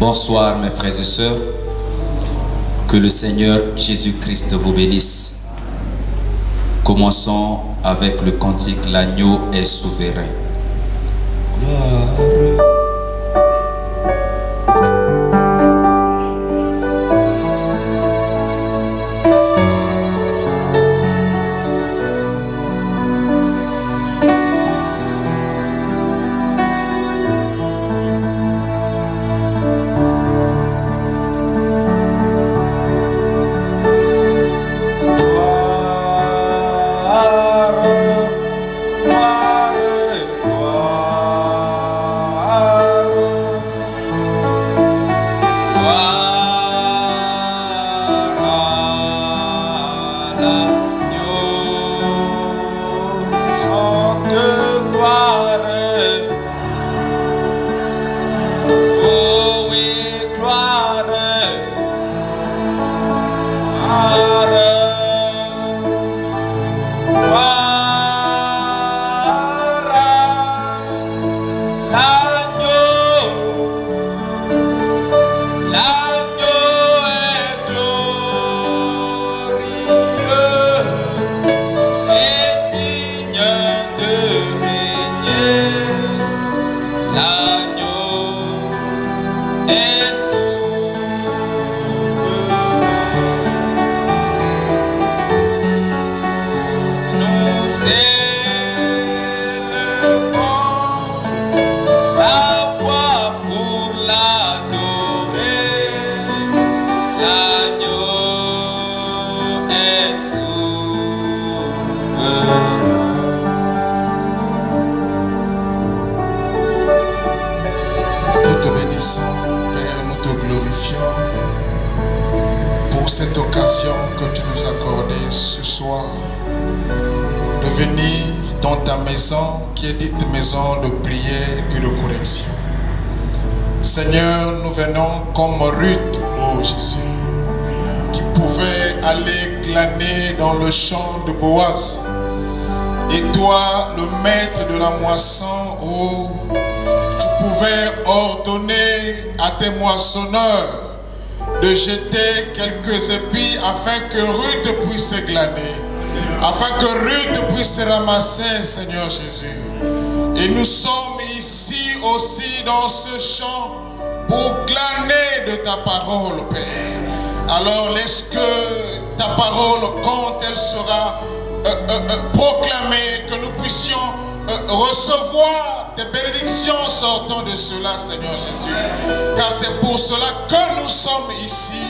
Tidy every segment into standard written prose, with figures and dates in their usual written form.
Bonsoir mes frères et sœurs, que le Seigneur Jésus-Christ vous bénisse. Commençons avec le cantique L'agneau est souverain. Gloire. Seigneur, nous venons comme Ruth, oh Jésus, qui pouvait aller glaner dans le champ de Boaz. Et toi, le maître de la moisson, oh, tu pouvais ordonner à tes moissonneurs de jeter quelques épis afin que Ruth puisse glaner, afin que Ruth puisse ramasser, Seigneur Jésus. Et nous sommes ici aussi dans ce champ pour glaner de ta parole, Père. Alors laisse que ta parole, quand elle sera proclamée, que nous puissions recevoir des bénédictions sortant de cela, Seigneur Jésus. Car c'est pour cela que nous sommes ici.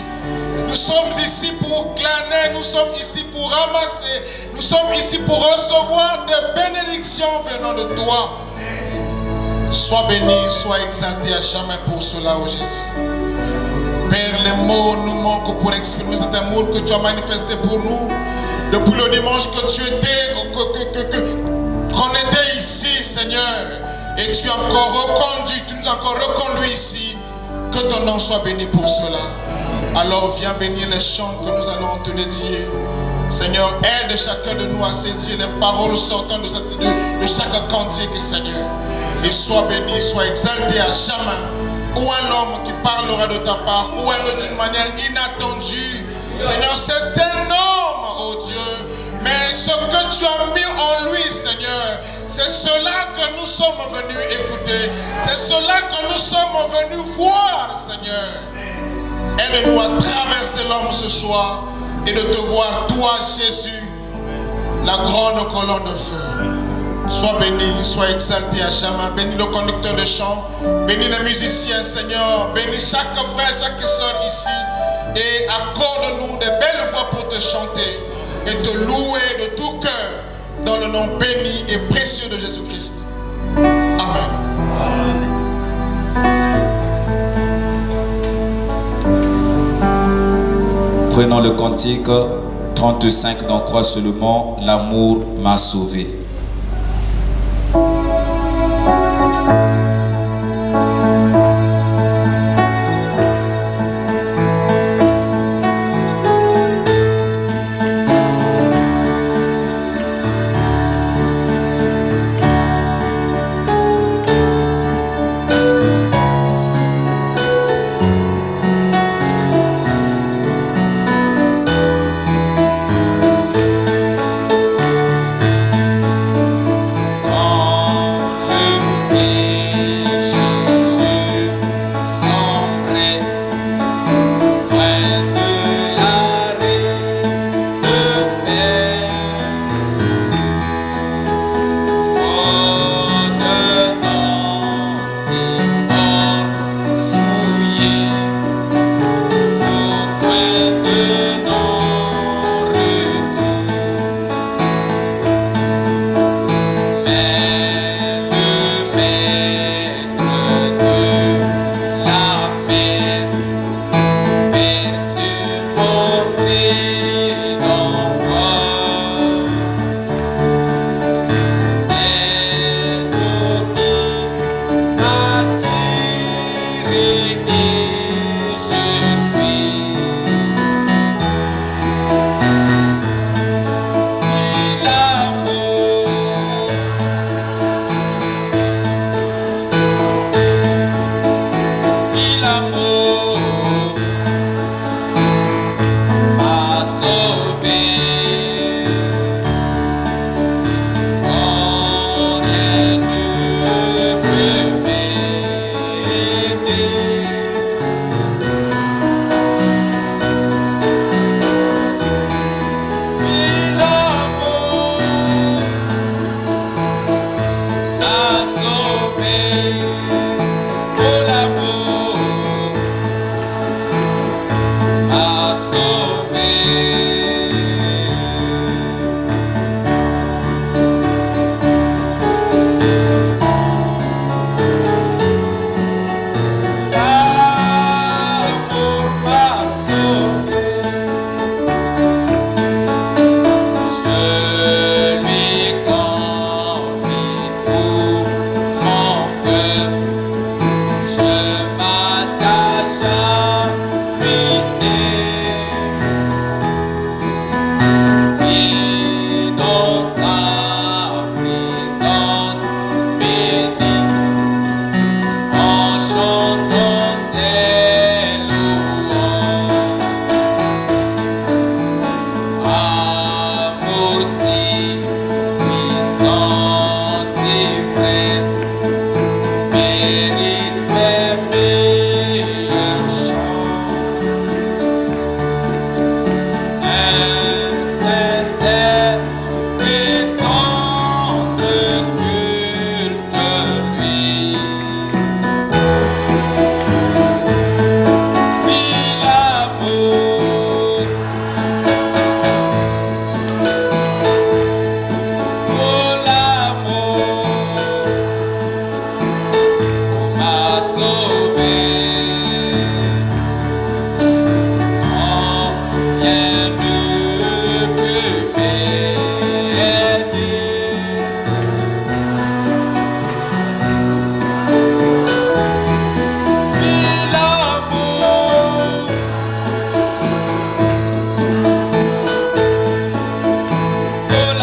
Nous sommes ici pour glaner, nous sommes ici pour ramasser, nous sommes ici pour recevoir des bénédictions venant de toi. Sois béni, sois exalté à jamais pour cela, ô Jésus. Père, les mots nous manquent pour exprimer cet amour que tu as manifesté pour nous. Depuis le dimanche que tu étais, qu'on était ici, Seigneur, et tu as encore reconduit, tu nous as encore reconduit ici. Que ton nom soit béni pour cela. Alors viens bénir les chants que nous allons te dédier. Seigneur, aide chacun de nous à saisir les paroles sortant de chaque cantique, Seigneur. Et sois béni, sois exalté à jamais. Où est l'homme qui parlera de ta part? Où est-le d'une manière inattendue? Seigneur, c'est un homme, oh Dieu. Mais ce que tu as mis en lui, Seigneur, c'est cela que nous sommes venus écouter. C'est cela que nous sommes venus voir, Seigneur. Aide-nous à traverser l'homme ce soir et de te voir, toi, Jésus, la grande colonne de feu. Sois béni, sois exalté à jamais. Bénis le conducteur de chant, bénis les musiciens, Seigneur. Bénis chaque frère, chaque soeur ici. Et accorde-nous des belles voix pour te chanter et te louer de tout cœur dans le nom béni et précieux de Jésus-Christ. Amen. Prenons le cantique 35 dans Croix seulement, l'amour m'a sauvé.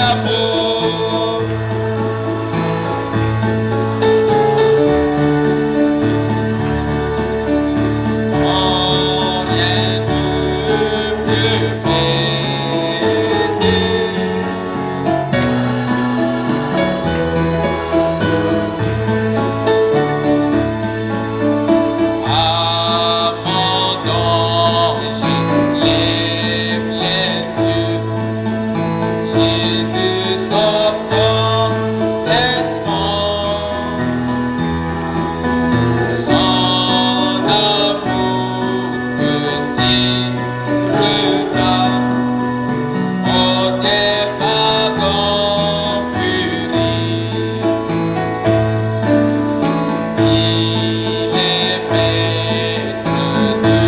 l'amour. Quand rien ne peut m'aider. À mon danger, lève les yeux. Jésus sauve complètement. Son amour te tirera hors des wagons furies. Il est maître de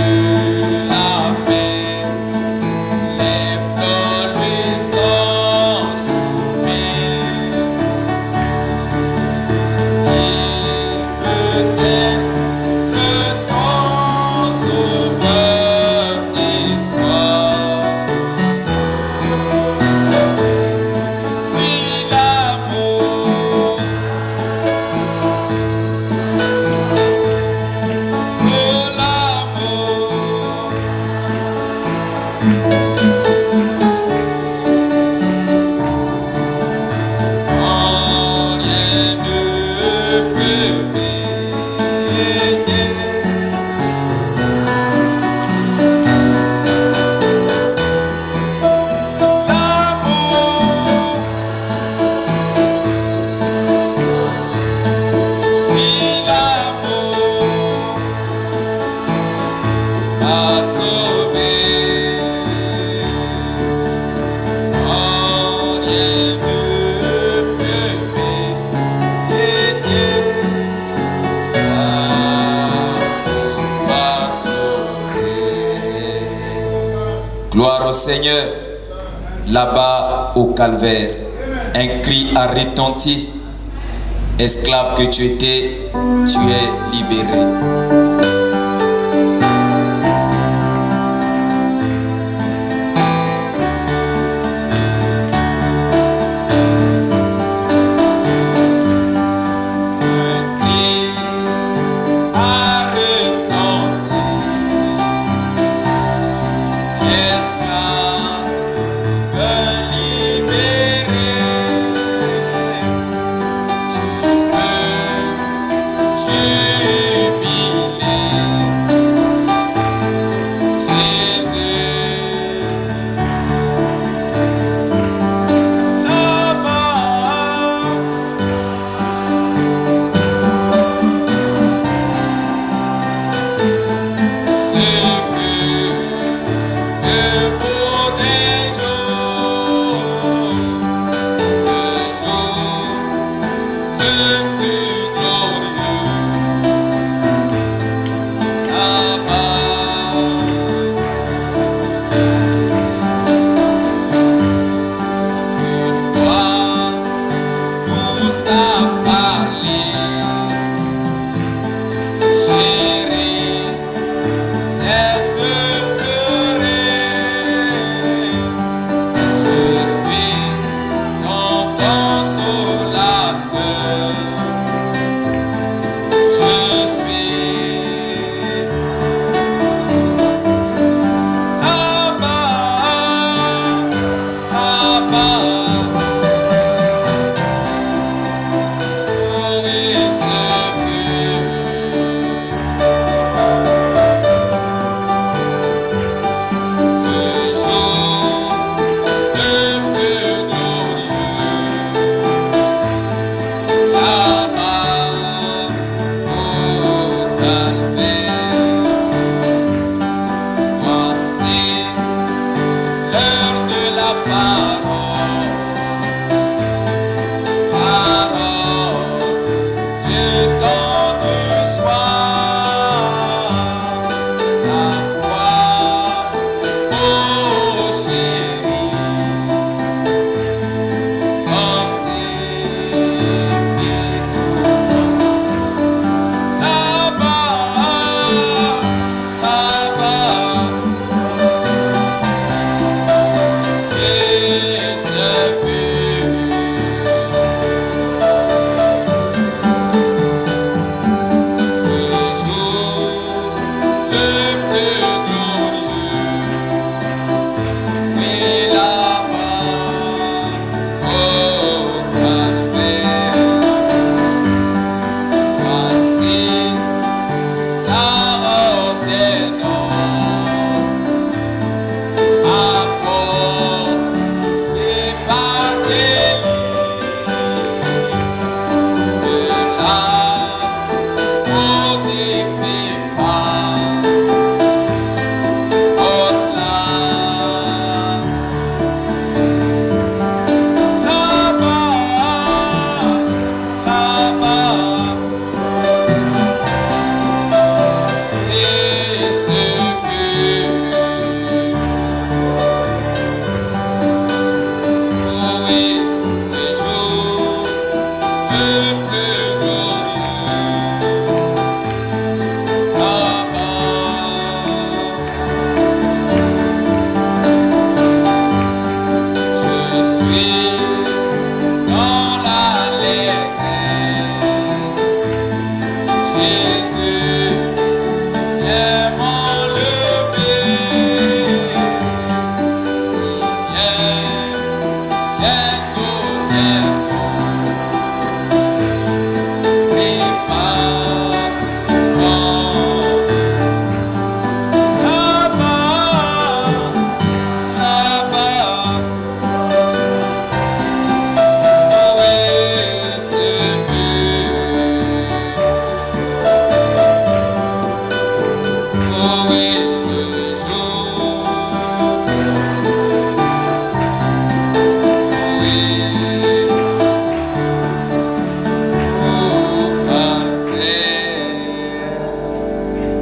la mer. Les flots lui sont soumis. Il veut être ton sauveur et soir. Oui, l'amour. Oh, l'amour. Quand rien ne peut m'aider. L'amour, oui, l'amour m'a sauvé. Quand rien ne peut m'aider. L'amour m'a sauvé. Gloire au Seigneur. Là-bas au calvaire, un cri a retenti. Esclave que tu étais, tu es libéré. Un cri a retenti. Esclave libéré. Tu peux jubiler.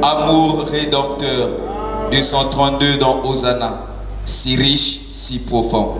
Amour rédempteur, 232 dans Hosanna, si riche, si profond.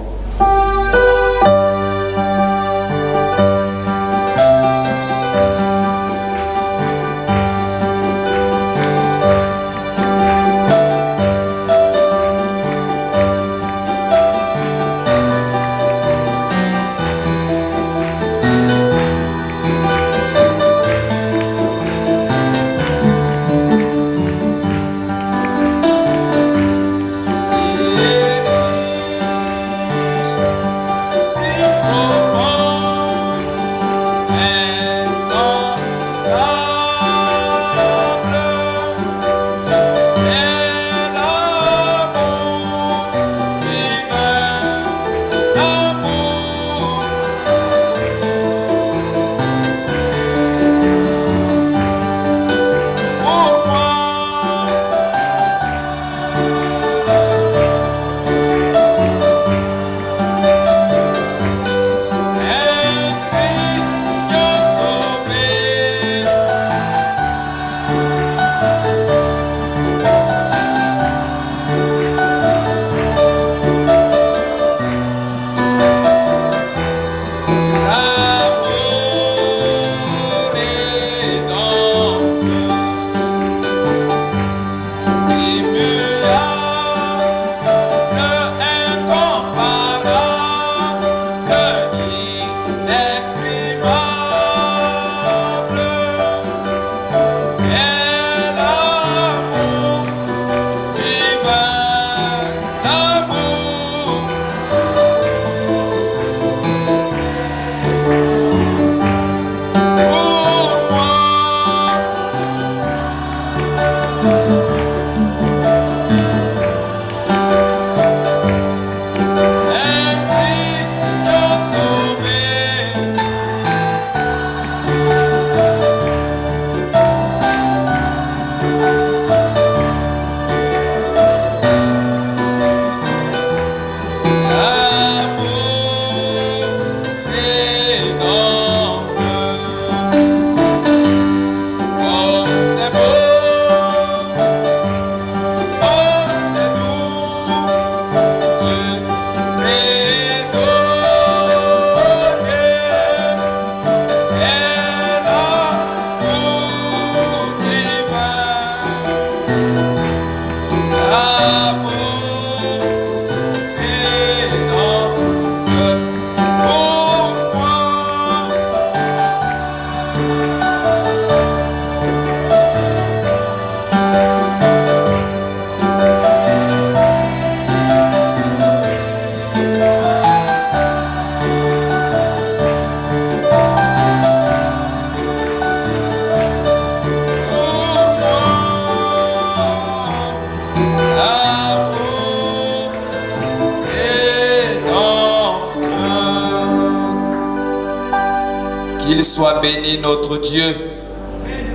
Qu'il soit béni notre Dieu.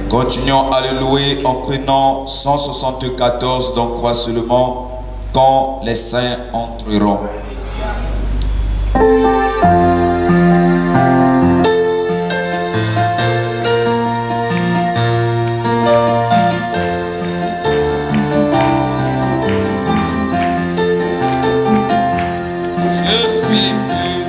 Continuons à le louer en prenant 174 dans croix seulement quand les saints entreront. Je suis pur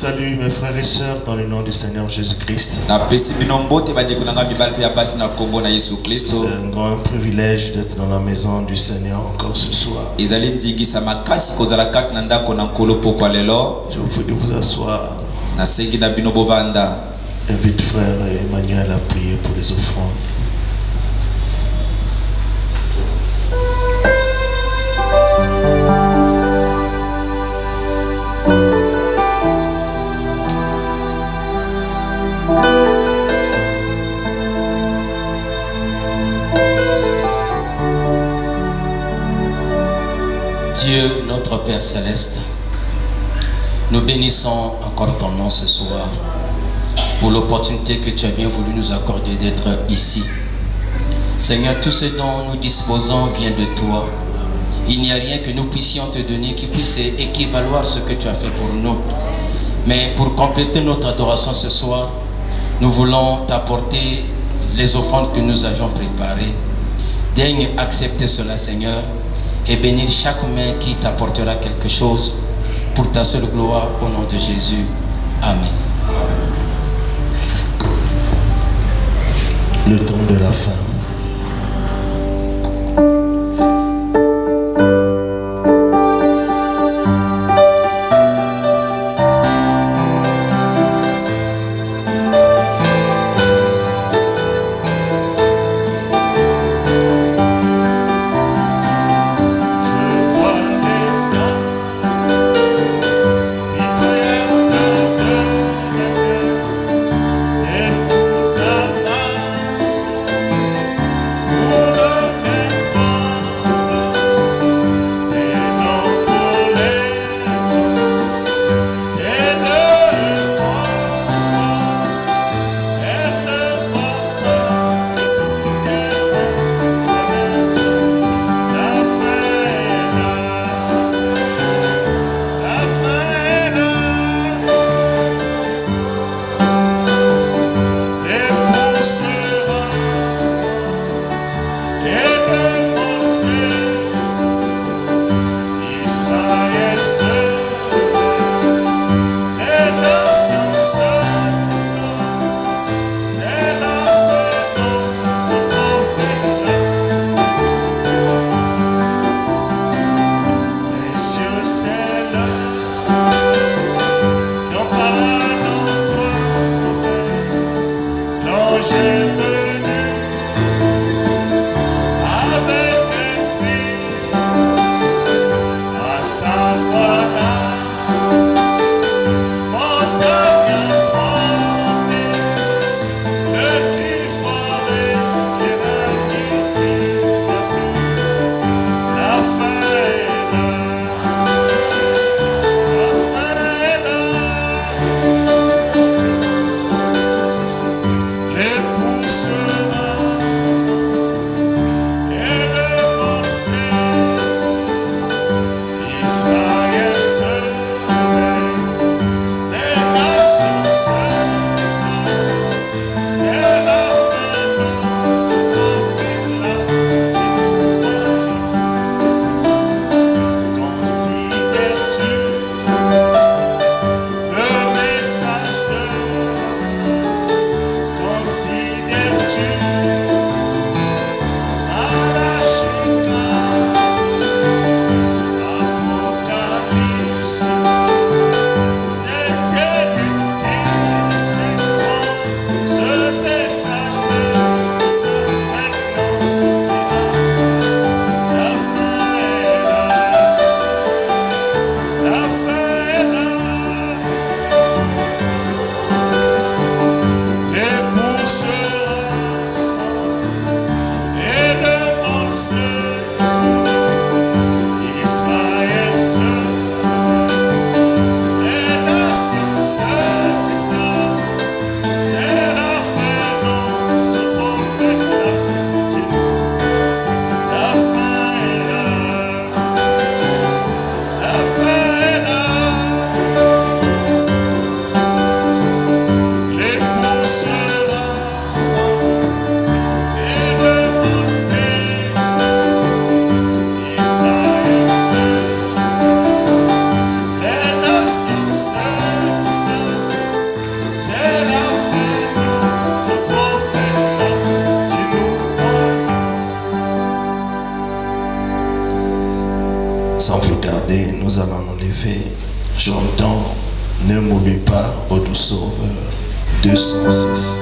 salue mes frères et sœurs dans le nom du Seigneur Jésus-Christ. C'est un grand privilège d'être dans la maison du Seigneur encore ce soir. Je vous prie de vous asseoir. J'invite frère Emmanuel à prier pour les offrandes. Dieu, notre Père Céleste, nous bénissons encore ton nom ce soir pour l'opportunité que tu as bien voulu nous accorder d'être ici. Seigneur, tout ce dont nous disposons vient de toi. Il n'y a rien que nous puissions te donner qui puisse équivaloir ce que tu as fait pour nous. Mais pour compléter notre adoration ce soir, nous voulons t'apporter les offrandes que nous avions préparées. Daigne accepter cela, Seigneur, et bénir chaque main qui t'apportera quelque chose pour ta seule gloire au nom de Jésus. Amen. Le temps de la fin. Des fous amas lever, j'entends ne m'oublie pas, ô doux Sauveur, 206.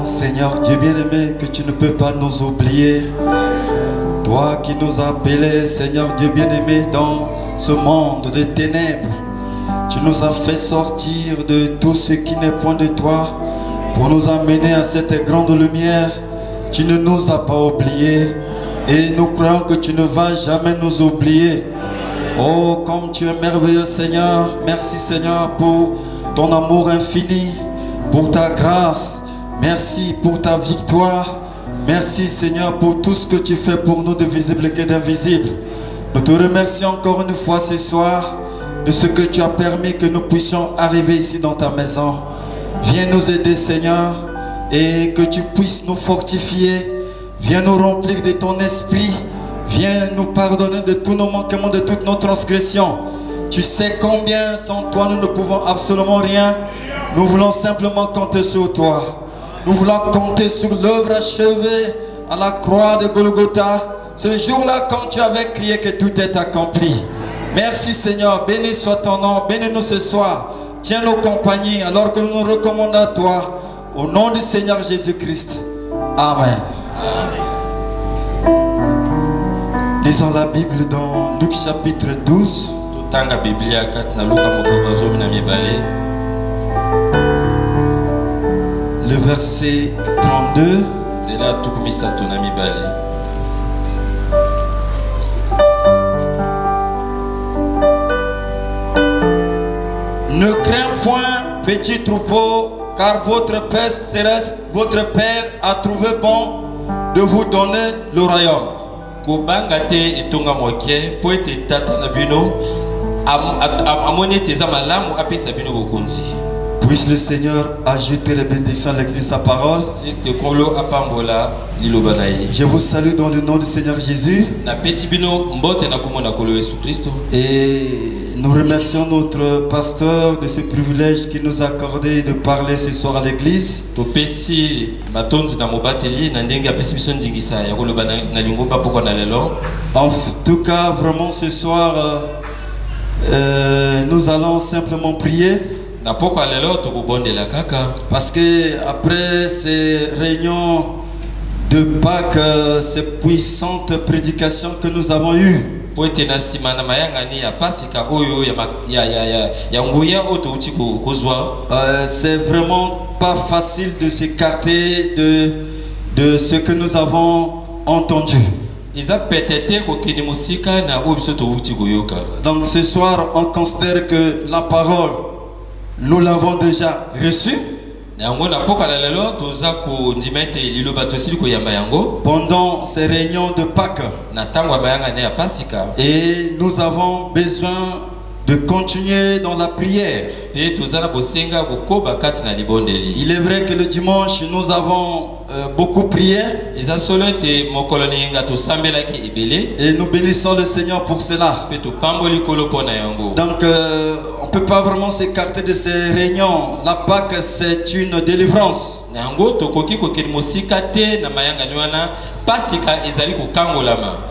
Seigneur Dieu bien-aimé, que tu ne peux pas nous oublier. Toi qui nous as appelés, Seigneur Dieu bien-aimé, dans ce monde de ténèbres. Tu nous as fait sortir de tout ce qui n'est point de toi pour nous amener à cette grande lumière. Tu ne nous as pas oubliés et nous croyons que tu ne vas jamais nous oublier. Oh, comme tu es merveilleux, Seigneur. Merci, Seigneur, pour ton amour infini, pour ta grâce. Merci pour ta victoire. Merci, Seigneur, pour tout ce que tu fais pour nous de visible et d'invisible. Nous te remercions encore une fois ce soir de ce que tu as permis que nous puissions arriver ici dans ta maison. Viens nous aider, Seigneur, et que tu puisses nous fortifier. Viens nous remplir de ton esprit. Viens nous pardonner de tous nos manquements, de toutes nos transgressions. Tu sais combien sans toi nous ne pouvons absolument rien. Nous voulons simplement compter sur toi. Nous voulons compter sur l'œuvre achevée à la croix de Golgotha. Ce jour-là, quand tu avais crié que tout est accompli. Merci, Seigneur. Béni soit ton nom. Bénis-nous ce soir. Tiens nos compagnies alors que nous nous recommandons à toi. Au nom du Seigneur Jésus-Christ. Amen. Lisons la Bible dans Luc chapitre 12. Le verset 32. Ne crains point, petit troupeau, car votre Père céleste, votre Père a trouvé bon de vous donner le royaume. Puisse le Seigneur ajouter les bénédictions à l'église de sa parole. Je vous salue dans le nom du Seigneur Jésus. Et nous remercions notre pasteur de ce privilège qu'il nous a accordé de parler ce soir à l'église. En tout cas, vraiment ce soir, nous allons simplement prier. Parce que après ces réunions de Pâques, ces puissantes prédications que nous avons eues, c'est vraiment pas facile de s'écarter de ce que nous avons entendu. Donc ce soir, on considère que la parole, nous l'avons déjà reçue pendant ces réunions de Pâques. Et nous avons besoin de continuer dans la prière. Il est vrai que le dimanche, nous avons beaucoup prié. Et nous bénissons le Seigneur pour cela. Donc, on ne peut pas vraiment s'écarter de ces réunions. La Pâque, c'est une délivrance.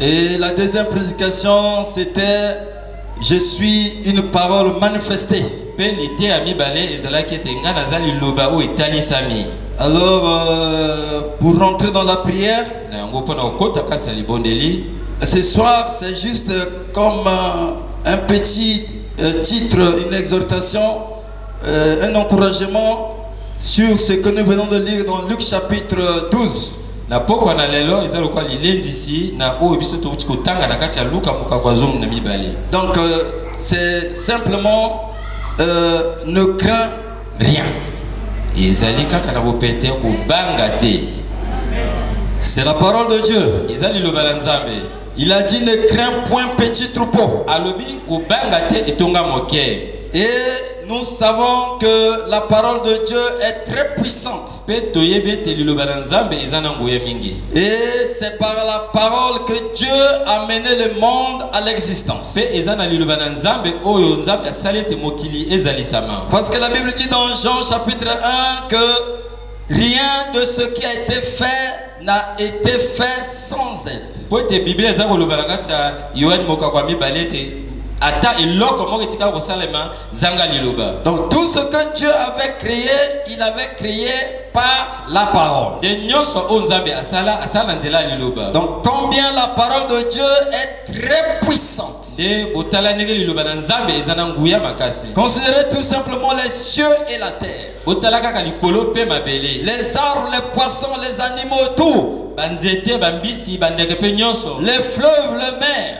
Et la deuxième prédication, c'était: je suis une parole manifestée. Alors, pour rentrer dans la prière, ce soir, c'est juste comme un petit titre, une exhortation, un encouragement sur ce que nous venons de lire dans Luc chapitre 12. Donc c'est simplement ne crains rien. C'est la parole de Dieu. Il a dit: ne crains point, petit troupeau. Et nous savons que la parole de Dieu est très puissante. Et c'est par la parole que Dieu a mené le monde à l'existence. Parce que la Bible dit dans Jean chapitre 1 que rien de ce qui a été fait n'a été fait sans elle. Donc tout ce que Dieu avait créé, il avait créé par la parole. Donc combien la parole de Dieu est très puissante. Considérez tout simplement les cieux et la terre, les arbres, les poissons, les animaux, tout, les fleuves, les mers,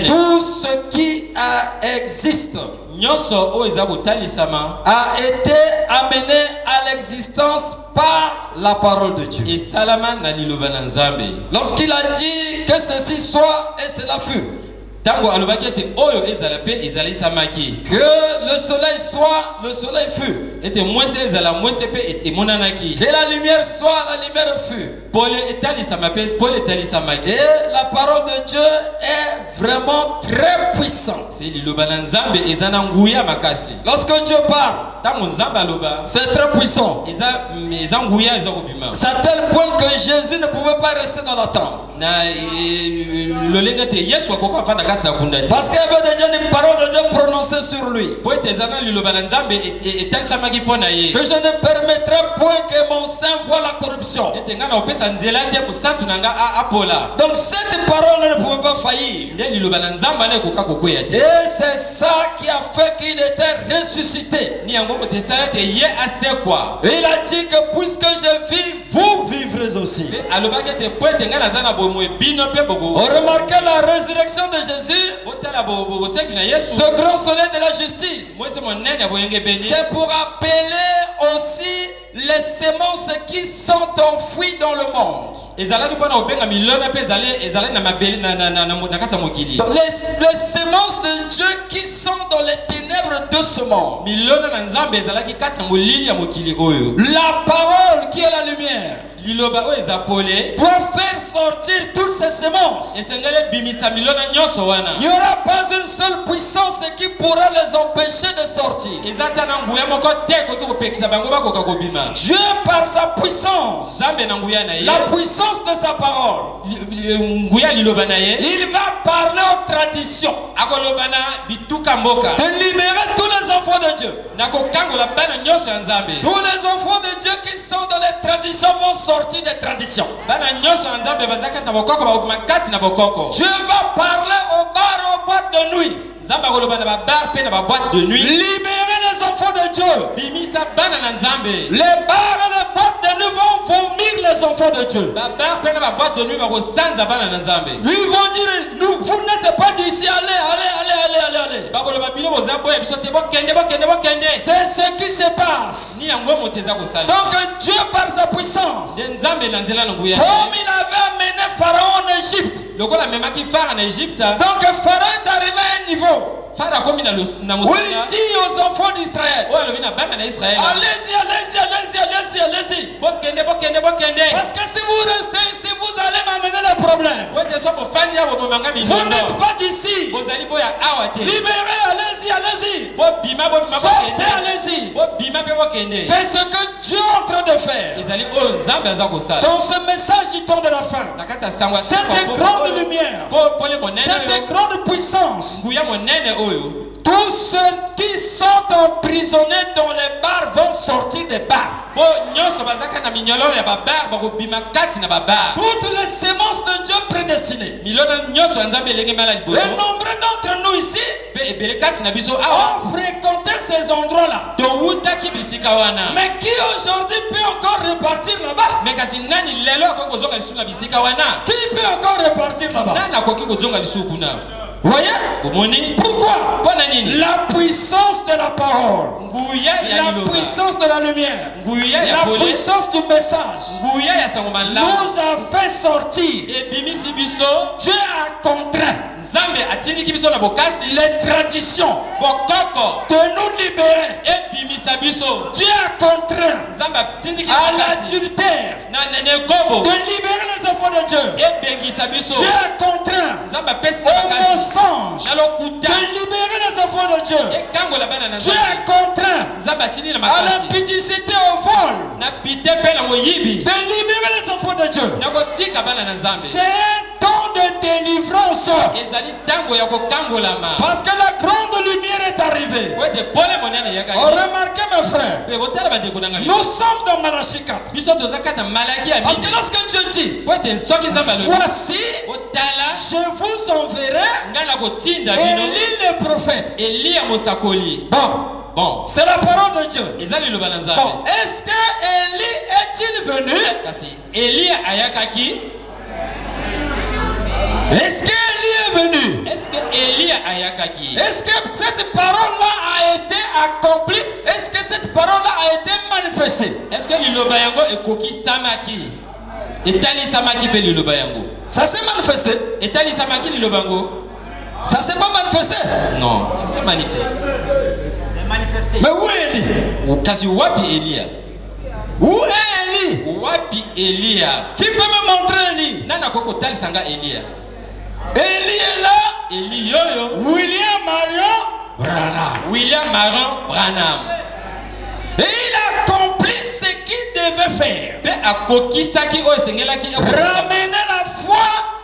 tout ce qui existe a été amené à l'existence par la parole de Dieu. Lorsqu'il a dit que ceci soit, et cela fut. Que le soleil soit, le soleil fut. Que la lumière soit, la lumière fut. Et la parole de Dieu est vraiment très puissante. Lorsque Dieu parle, c'est très puissant. C'est à tel point que Jésus ne pouvait pas rester dans la tente. Parce qu'il y avait déjà une parole de Dieu prononcée sur lui. Que je ne permettrai point que mon sein voie la corruption. Donc cette parole ne pouvait pas faillir. Et c'est ça qui a fait qu'il était ressuscité. Et il a dit que puisque je vis, vous vivrez aussi. Remarquez la résurrection de Jésus, ce grand soleil de la justice. C'est pour appeler aussi les semences qui sont enfouies dans le monde. Les semences de Dieu qui sont dans les ténèbres de ce monde. La parole qui est la lumière liloba o ezapole doit faire sortir toutes ces semences. esengele bimisa milona nyonso wana. Il n'y aura pas une seule puissance qui pourra les empêcher de sortir. Ezata na nguya moko te ko kopekisa bango bakoka kobima. Dieu par sa puissance, Zambe na nguya na ye. la puissance de sa parole, nguya liloba na ye. il va parler aux traditions, Akoloba na bituka mboka. de libérer tous les enfants de Dieu. Na kokangola bana nyonso ya Nzambe. Tous les enfants de Dieu qui sont dans les traditions vont sortir des traditions. Bana nyonso ya Nzambe bazaka na bokoko ba makati na bokoko. Dieu va parler aux bars, aux boîtes de nuit. Nzambe akoloba na ba bar pe na ba boîte de nuit. Libérer les enfants de Dieu. Bimisa bana na Nzambe. Les bars et les boîtes de nuit vont vomir les enfants de Dieu. Ba bar pe na ba boîte de nuit ba ko sanza bana na Nzambe. Ils vont dire, vous n'êtes pas d'ici, allez. Bakoloba bino boza boya biso te bokende bokende bokende. C'est ce qui se passe. Ni yango moteza ko sala. Donc Dieu par sa puissance, Nzambe na nzela na nguya. comme il avait amené Pharaon en Égypte. Lokola memaki Pharaon na Égypte. Donc Pharaon est arrivé à un niveau Pharaon komi na où musala. il dit aux enfants d'Israël, O alobi na bana na Israël. allez-y. Bokende bokende bokende. Parce que si vous restez ici, vous allez m'amener les problèmes. Kote so ko fandi ya bo manga mi. Vous n'êtes pas d'ici. Bozali boya awa te. Libérez, allez-y. Bo bima Sortez, bokende. allez-y. Bo bima pe bokende. C'est ce que Dieu est en train de faire. Ezali o Nzambe aza ko sala. Dans ce message, il tombe de la fin. Na kati ya sangwa. C'est des grandes lumières. Pole monene. C'est des grandes puissances. Nguya monene oyo. Tous ceux qui sont emprisonnés dans les bars vont sortir des bars. Bo nyonso bazaka na minyololo ya babar ba ko bima kati na babar. Toutes les semences de Dieu prédestinées. Milona nyonso ya Nzambe elenge mala liboso. Les nombreux d'entre nous ici Pe ebele kati na biso awa. ont fréquenté ces endroits-là. Towutaki bisika wana. Mais qui aujourd'hui peut encore repartir là-bas? Me kasi nani lelo akoki kozonga lisusu na bisika wana? Qui peut encore repartir là-bas? Nani akoki kozonga lisusu kuna? Voyez? Bomoni? Pourquoi? Pona nini? La puissance de la parole, Nguya ya la liloba. puissance de la lumière, Nguya ya la pole. puissance du message Nguya ya sango malamu. nous a fait sortir. Ebimisi biso. Dieu a contraint Nzambe atindiki biso na bokasi. les traditions Bokoko. de nous libérer. Ebimisa biso. Dieu a contraint Nzambe atindiki à bokasi. l'adultère Na nene kobo. de libérer les enfants de Dieu. Ebengisa biso. Dieu a contraint Nzambe apesi au bokasi. mensonge Na lokuta. de libérer les enfants de Dieu. Ekangola bana na Dieu Nzambe. a contraint Nzambe atindi na à makasi. l'impudicité au vol Na pite pe na moyibi. de libérer les enfants de Dieu. Na kotika bana na Nzambe. C'est un temps de délivrance. Ezali tango ya kokangolama. Parce que la grande lumière est arrivée. Wete pole monene yakaki. Remarquez mes frères, Pe botala bandeko na ngai. nous sommes dans Malachie 4. Biso tozaka na malaki ya Parce que mine. lorsque Dieu dit, Wete soki Nzambe alobi. voici, Otala je vous enverrai nga na kotinda bino. Élie le prophète. Eliya mosakoli. Bon, C'est la parole de Dieu. ezali liloba na Nzambe. Bon, est-ce que Élie est-il venu? Kasi Eliya ayakaki. Est-ce que Élie est venu? Est-ce que Eliya ayakaki? Est-ce que cette parole-là a été accomplie? Est-ce que cette parole-là a été manifestée? Est-ce que liloba yango ekoki samaki? Etali samaki pe liloba yango. Ça s'est manifesté? Etali samaki liloba yango? Ça s'est pas manifesté? Non, ça s'est manifesté. Mais où est Élie? Kasi wapi Eliya? Où est Élie? Wapi Eliya? Qui peut me montrer Élie? Nana koko tali sanga Eliya. Élie est là. Eli yoyo. William Marion Branham. William Marion Branham. Et il a accompli ce qu'il devait faire. Pe akokisaki oyo esengelaki Ramener la foi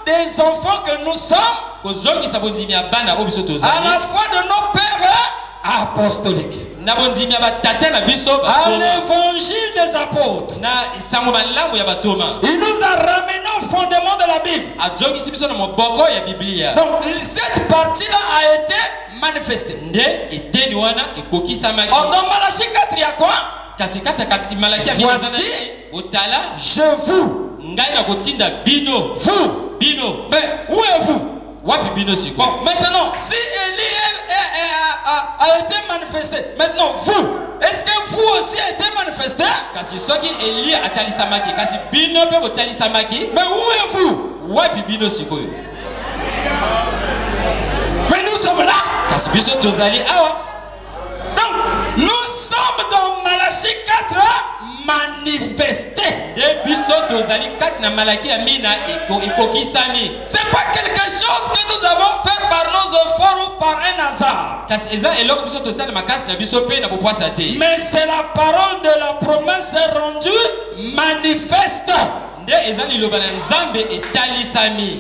des enfants que nous sommes kozongisa bondimi ya bana oyo biso à tozali. la foi de nos pères apostoliques. Na bondimi ya batata na biso À batoma. l'évangile des apôtres. Na sango malamu ya batoma. Il nous a ramené au fondement de la Bible. Azongisi biso na moboko ya Biblia. Donc cette partie-là a été manifestée. Nde eteni wana ekokisamaki. Dans Malachie 4, il y a quoi? Kasi kata malaki ya Voici, otala je vous. ngai na kotinda bino. Vous. Bino. Mais où est-vous? Wapi bino siko? Bon, maintenant, si Élie a été manifesté, maintenant vous, est-ce que vous aussi a été manifesté? Kasi soki Eliya atalisamaki, kasi bino pe botalisamaki. Mais où êtes-vous? Wapi bino sikoyo? Mais nous sommes là. Kasi biso tozali awa. Donc, nous sommes dans Malachie 4, manifesté. C'est pas quelque chose que nous avons fait par nos efforts ou par un hasard. Mais c'est la parole de la promesse rendue manifeste.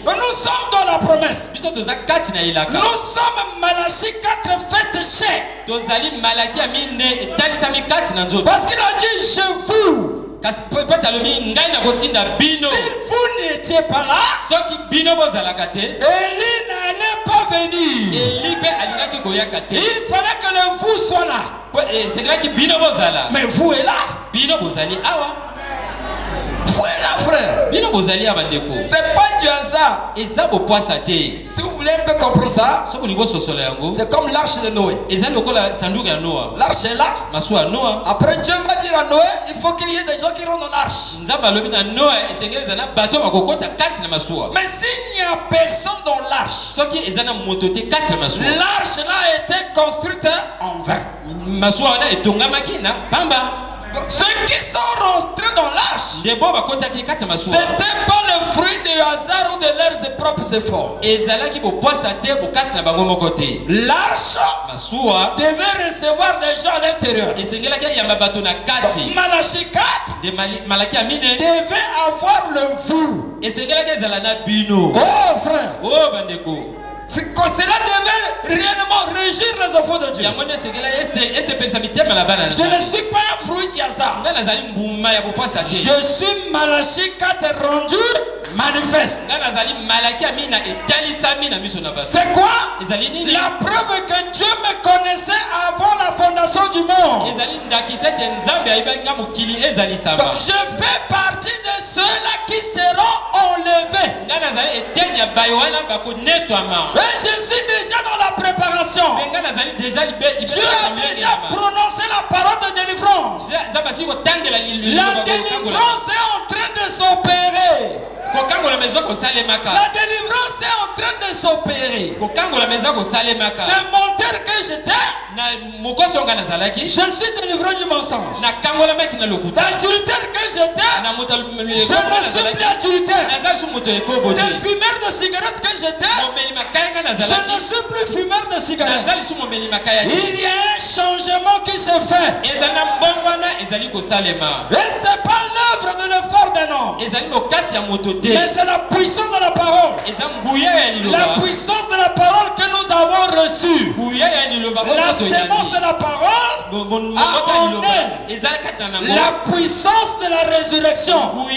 Nous sommes dans la promesse. Nous sommes Malachie 4 faites chèques. Parce qu'il a dit je vous. Si vous n'étiez pas là, Élie n'allait pas venir. Il fallait que le vous soit là. Mais vous êtes là. Où est là, frère? C'est pas du hasard. Si vous voulez un peu comprendre ça, c'est comme l'arche de Noé. L'arche est là. Après, Dieu va dire à Noé, il faut qu'il y ait des gens qui rentrent dans l'arche. Mais s'il n'y a personne dans l'arche, l'arche là a été construite en vain. Ceux qui sont rentrés dans l'arche, c'était pas le fruit du hasard ou de leurs propres efforts. L'arche devait recevoir des gens à l'intérieur. Malachie 4 devait avoir le vous. Oh frère, cela devait réellement régir les enfants de Dieu. Je ne suis pas un fruit du hasard. Je suis Malachie 4 rendu manifeste. C'est quoi? La preuve que Dieu me connaissait avant la fondation du monde. Donc je fais partie de ceux-là qui seront enlevés. Et je suis déjà dans la préparation. Dieu a déjà prononcé la parole de délivrance. La délivrance est en train de s'opérer. La délivrance est en train de s'opérer. Le menteur que j'étais, je suis délivré du mensonge. L'adultère que j'étais, je ne suis plus adultère. Le fumeur de cigarettes que j'étais, je ne suis plus fumeur de cigarettes. Il y a un changement qui se fait. Et ce n'est pas l'œuvre de l'effort d'un homme, mais c'est la puissance de la parole. La puissance de la parole que nous avons reçue. La sémence de la parole a en elle la puissance de la résurrection. Donc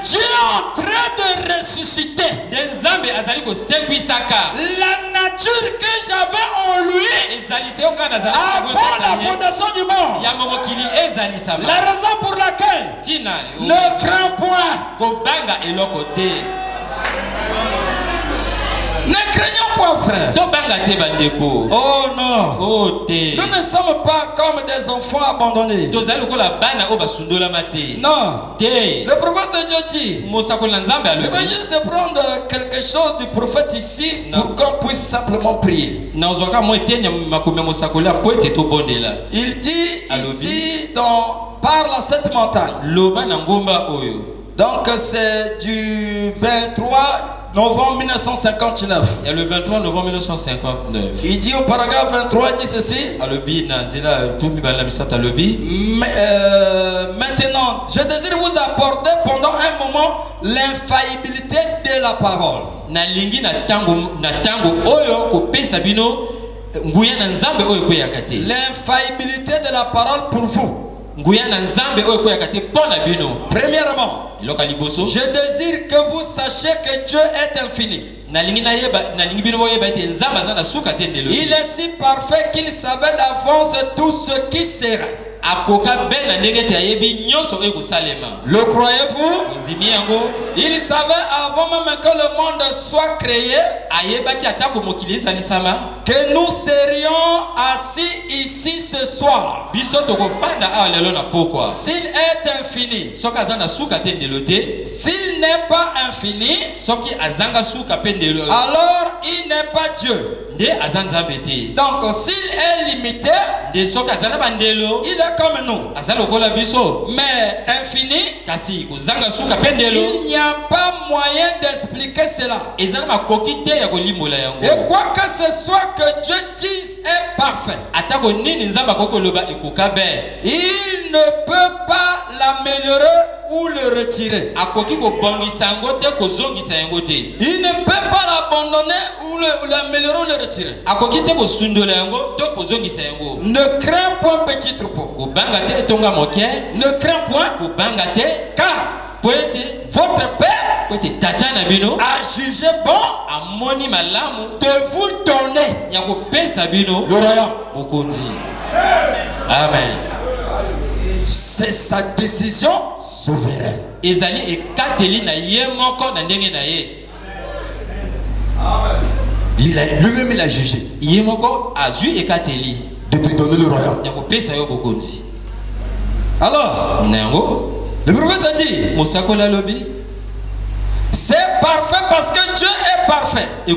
Dieu est en train de ressusciter la nature que j'avais en lui avant la fondation du monde. La raison pour laquelle ne crains point. Ne craignons pas, frère. Oh non. Nous ne sommes pas comme des enfants abandonnés. Non. Le prophète de Dieu dit, je veux juste prendre quelque chose du prophète ici pour qu'on puisse simplement prier. Il dit ici parle à cette montagne. Donc c'est du 23 novembre 1959. Il y a le 23 novembre 1959. Il dit au paragraphe 23, il dit ceci. Maintenant, je désire vous apporter pendant un moment l'infaillibilité de la parole. L'infaillibilité de la parole pour vous. Premièrement, je désire que vous sachiez que Dieu est infini. Il est si parfait qu'il savait d'avance tout ce qui serait. Le croyez-vous? Il savait avant même que le monde soit créé que nous serions assis ici ce soir. S'il est infini, s'il n'est pas infini, alors il n'est pas Dieu. Donc s'il est limité, il est comme nous, mais infini, il n'y a pas moyen d'expliquer cela. Et quoi que ce soit que Dieu dise est parfait. Il ne peut pas l'améliorer ou le retirer. Il ne peut pas l'abandonner ou l'améliorer ou le retirer. Ne crains point, petit troupeau. Ne crains point, car votre Père a jugé bon de vous donner le royaume. Amen. C'est sa décision souveraine. Lui-même il a jugé de te donner le royaume. Alors, le prophète a dit, c'est parfait parce que Dieu est parfait. Et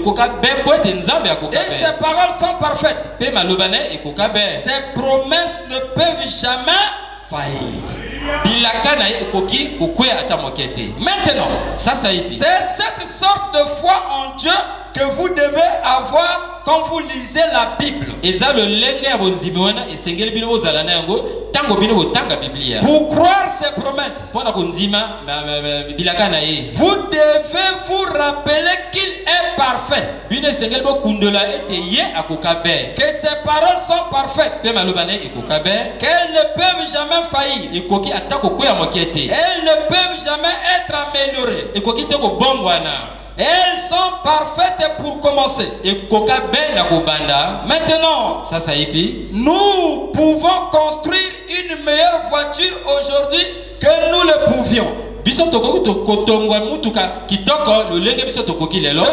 ses paroles sont parfaites. Ses promesses ne peuvent jamais faillir. Maintenant, c'est cette sorte de foi en Dieu que vous devez avoir quand vous lisez la Bible. Pour croire ces promesses, vous devez vous rappeler qu'il est parfait. Que ses paroles sont parfaites. Qu'elles ne peuvent jamais faillir. Elles ne peuvent jamais être améliorées. Elles sont parfaites pour commencer. Maintenant, nous pouvons construire une meilleure voiture aujourd'hui que nous le pouvions. Que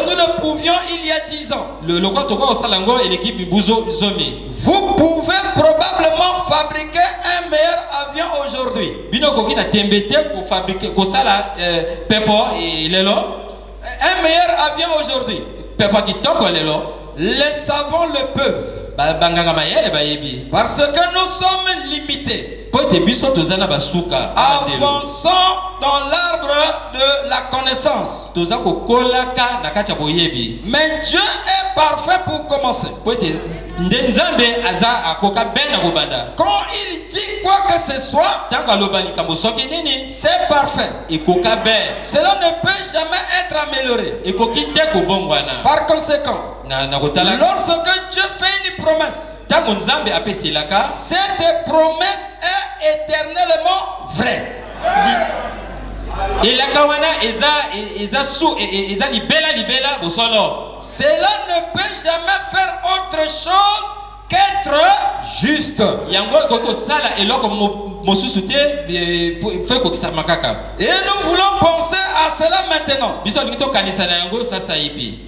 nous le pouvions il y a 10 ans. Vous pouvez probablement fabriquer un meilleur avion aujourd'hui. Un meilleur avion aujourd'hui. Les savants le peuvent. Parce que nous sommes limités. Avançons dans l'arbre de la connaissance. Mais Dieu est parfait pour commencer. Quand il dit quoi que ce soit, c'est parfait. Cela ne peut jamais être amélioré. Par conséquent, lorsque Dieu fait une promesse, cette promesse est éternellement vraie. Cela ne peut jamais faire autre chose qu'être juste. Et nous voulons penser à cela maintenant.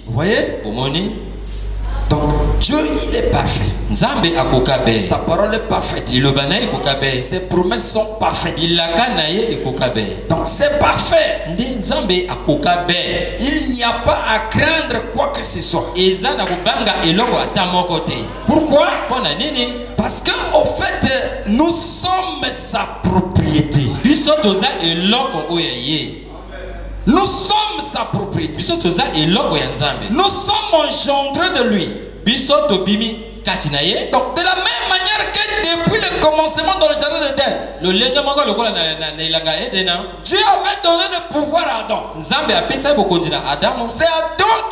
Vous voyez? Donc Dieu il est parfait. Sa parole est parfaite. Ses promesses sont parfaites. Donc c'est parfait. Il n'y a pas à craindre quoi que ce soit. Pourquoi? Parce que au fait nous sommes sa propriété. Nous sommes sa propriété. Nous sommes engendrés de lui. Donc de la même manière que depuis le commencement dans le jardin d'Éden, Dieu avait donné le pouvoir à Adam. C'est Adam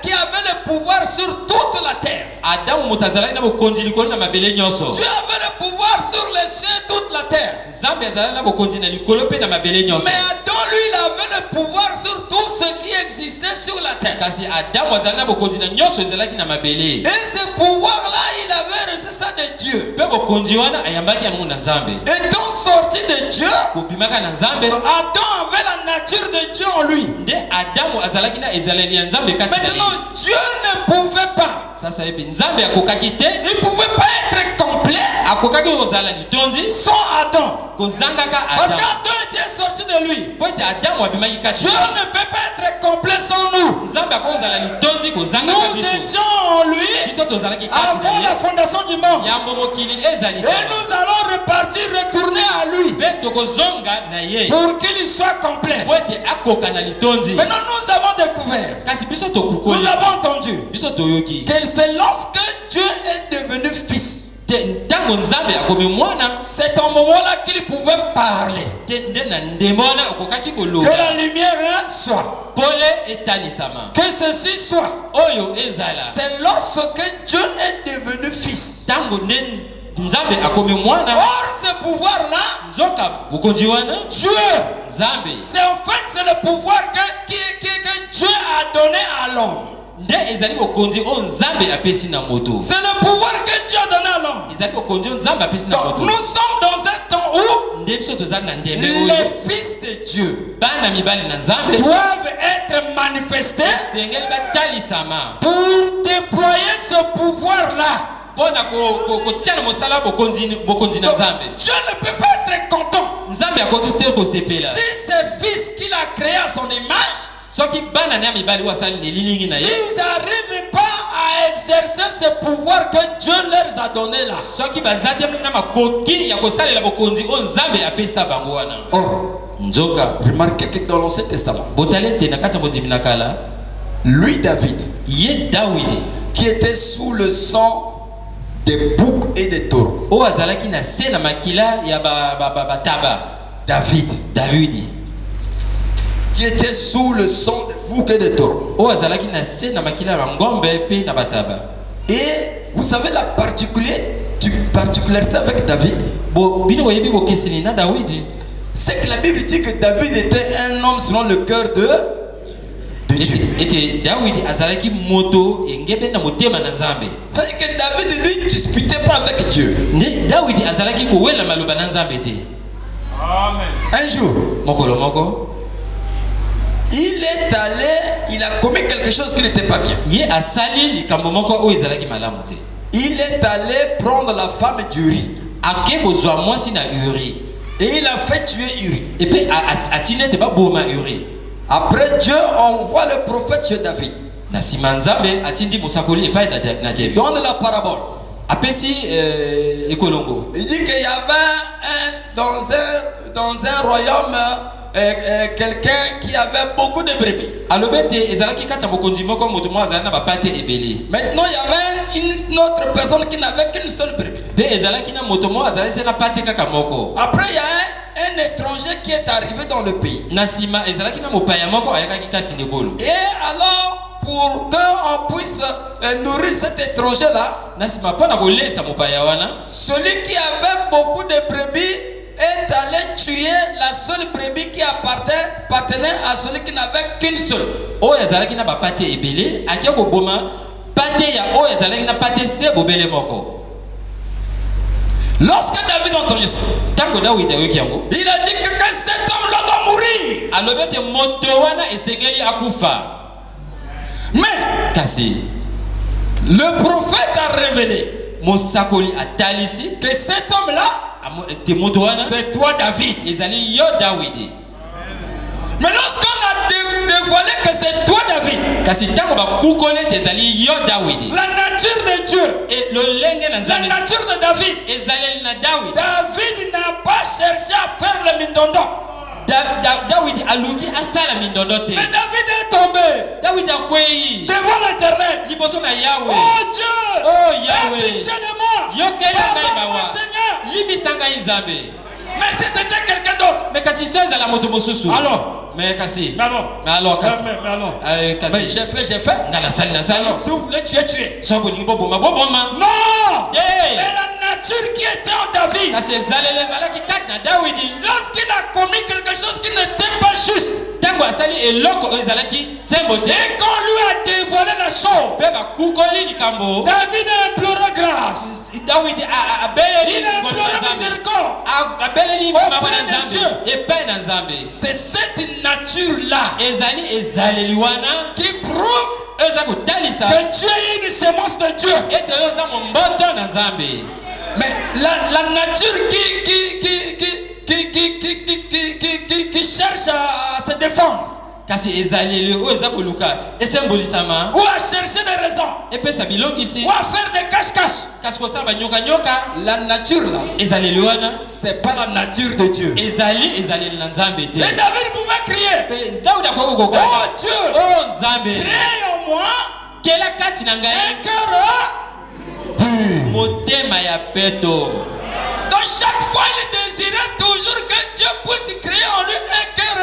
qui avait le pouvoir sur toute la terre. Dieu avait le pouvoir sur les cieux, toute la terre. Mais Adam, lui, il avait le pouvoir sur tout ce qui existait sur la terre. Et ce pouvoir-là, il avait reçu ça de Dieu. Étant sorti de Dieu, Adam avait la nature de Dieu en lui. Maintenant, Dieu ne pouvait pas il pouvait pas être complet sans Adam. Parce qu'Adam était sorti de lui. Dieu ne peut pas être complet sans nous. Nous étions en lui avant la fondation du monde. Et nous allons repartir, retourner à lui pour qu'il soit complet. Maintenant nous avons découvert, nous avons entendu que c'est lorsque Dieu est devenu fils, c'est en moment-là qu'il pouvait parler. Que la lumière soit, que ceci soit. C'est lorsque Dieu est devenu fils. Or ce pouvoir-là, Dieu, c'est en fait c'est le pouvoir que Dieu a donné à l'homme. C'est le pouvoir que Dieu a donné à l'homme. Donc, nous sommes dans un temps où les fils de Dieu doivent être manifestés pour déployer ce pouvoir-là. Donc, Dieu ne peut pas être content si ses fils qu'il a créés à son image, s'ils n'arrivent pas à exercer ce pouvoir que Dieu leur a donné là. Remarquez que dans l'Ancien Testament, lui David, qui était sous le sang des boucs et des taureaux, David, qui était sous le sang des boucs et des taureaux. Et vous savez la particularité avec David, c'est que la Bible dit que David était un homme selon le cœur de Dieu. C'est-à-dire que David ne disputait pas avec Dieu. Un jour, il a commis quelque chose qui n'était pas bien. Il est allé prendre la femme d'Uri. Et il a fait tuer Uri. Après Dieu envoie le prophète chez David. Il donne la parabole. Il dit qu'il y avait dans un royaume quelqu'un qui avait beaucoup de brebis. Maintenant il y avait une autre personne qui n'avait qu'une seule brebis. Après il y a un étranger qui est arrivé dans le pays. Et alors pour qu'on puisse nourrir cet étranger là, celui qui avait beaucoup de brebis est allé tuer la seule brebis qui appartenait à celui qui n'avait qu'une seule. Lorsque David a entendu ça, il a dit que cet homme-là doit mourir. Mais le prophète a révélé que cet homme-là, c'est toi David. Mais lorsqu'on a dévoilé que c'est toi David, la nature de Dieu, la nature de David, David n'a pas cherché à faire le mindondo. Mais David est tombé devant l'Éternel. Oh Dieu, aie pitié de moi. Pardonne mon Seigneur. Mais si c'était quelqu'un d'autre, alors, mais j'ai fait. Alors, si vous voulez tuer. Non. Et la nature qui était en David, lorsqu'il a commis quelque chose qui n'était pas juste, et qu'on lui a dévoilé la chose, David a imploré grâce. Il a imploré miséricorde auprès de Dieu. C'est cette nature-là qui prouve que tu es une sémence de Dieu. Mais la nature qui cherche à se défendre, ou à chercher des raisons, ou à faire des cache-cache. La nature là, c'est pas la nature de Dieu. Mais David pouvait crier, oh Dieu, crée en moi un cœur pur. Donc chaque fois il désirait toujours que Dieu puisse créer en lui un cœur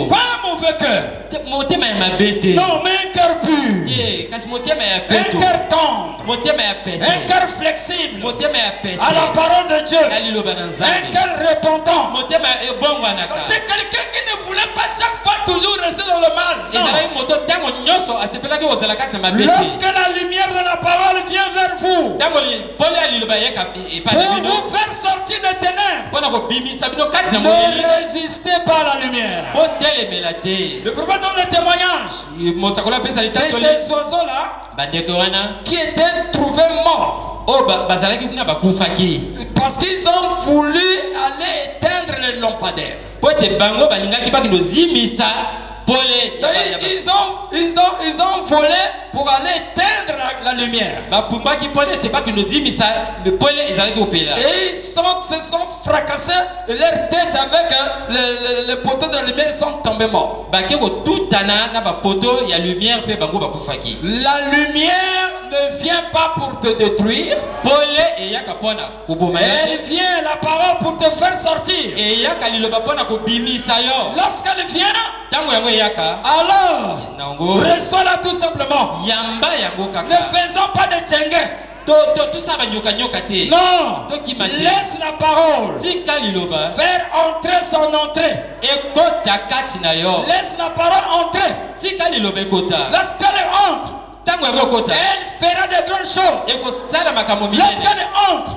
pas un mauvais cœur. Non, mais un cœur pur. Un cœur tendre. Un cœur flexible à la parole de Dieu. Un cœur repentant. C'est quelqu'un qui ne voulait pas chaque fois toujours rester dans le mal. Non. Lorsque la lumière de la parole vient vers vous, pour vous faire sortir des ténèbres, ne résistez pas à la lumière. Le prophète donne le témoignage de ces oiseaux-là qui étaient trouvés morts parce qu'ils ont voulu aller éteindre les lampadaires. Ils ont volé pour aller éteindre la lumière. Et ils se sont fracassés leur tête avec les poteaux de la lumière, ils sont tombés morts. La lumière ne vient pas pour te détruire. Elle vient, la parole, pour te faire sortir. Lorsqu'elle vient, alors reçois-la tout simplement. Ne faisons pas de tchengue. Non, laisse la parole faire entrer son entrée. Laisse la parole entrer. Lorsqu'elle entre, elle fera de grandes choses. Lorsqu'elle entre,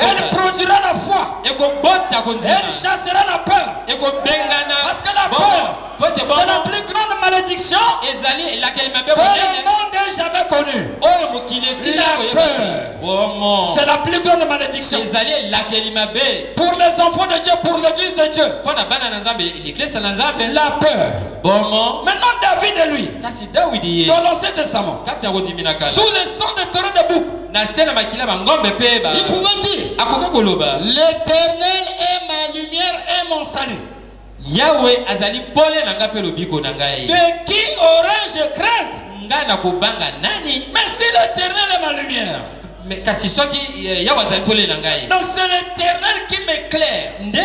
elle produira la foi. Elle chassera la peur. Parce que la peur, c'est la plus grande malédiction que le monde n'ait jamais connue. La peur, c'est la plus grande malédiction pour les enfants de Dieu, pour l'église de Dieu. La peur. Maintenant David et lui, dans l'Ancien Testament, sous le son de Torah de bouc, il pouvait dire, l'Éternel est ma lumière et mon salut. Yahweh azali pole nanga pe lobiko nanga ye. De qui aurais-je crainte? Ngana kobanga nani? Mais si l'Éternel est ma lumière. Mais kasi soki Yahweh azali pole nanga ye. Donc c'est l'Éternel qui m'éclaire. Nde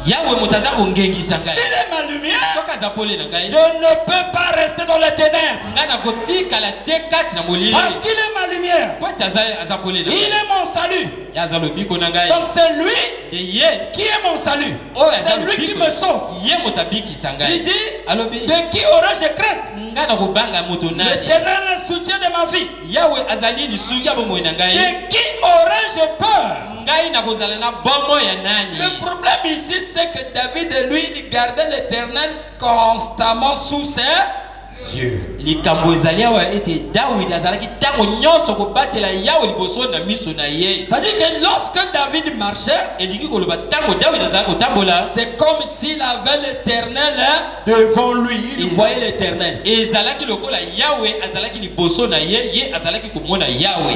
Yahweh mutaza kongengi sanga. S'il est ma lumière, soka za pole nanga ye. je ne peux pas rester dans les ténèbres. Ngana kotika la tekati na molile. Parce qu'il est ma lumière. Il est mon salut. Donc c'est lui qui est mon salut. C'est lui qui me sauve. Il dit, de qui aurais-je crainte? L'Éternel est le soutien de ma vie. De qui aurais-je peur? Le problème ici, c'est que David, lui, il gardait l'Éternel constamment sous ses yeux. C'est-à-dire que lorsque David marchait, c'est comme s'il avait l'Éternel devant lui. Il voyait l'Éternel.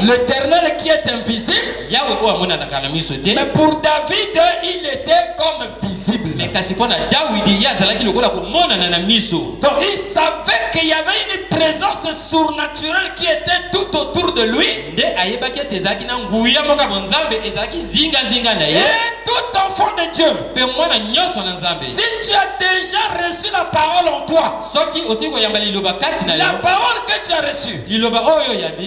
L'Éternel qui est invisible. Mais pour David, il était comme visible. Donc il savait qu'il y avait une présence surnaturelle qui était tout autour de lui. Et tout enfant de Dieu, si tu as déjà reçu la parole en toi, la parole que tu as reçue,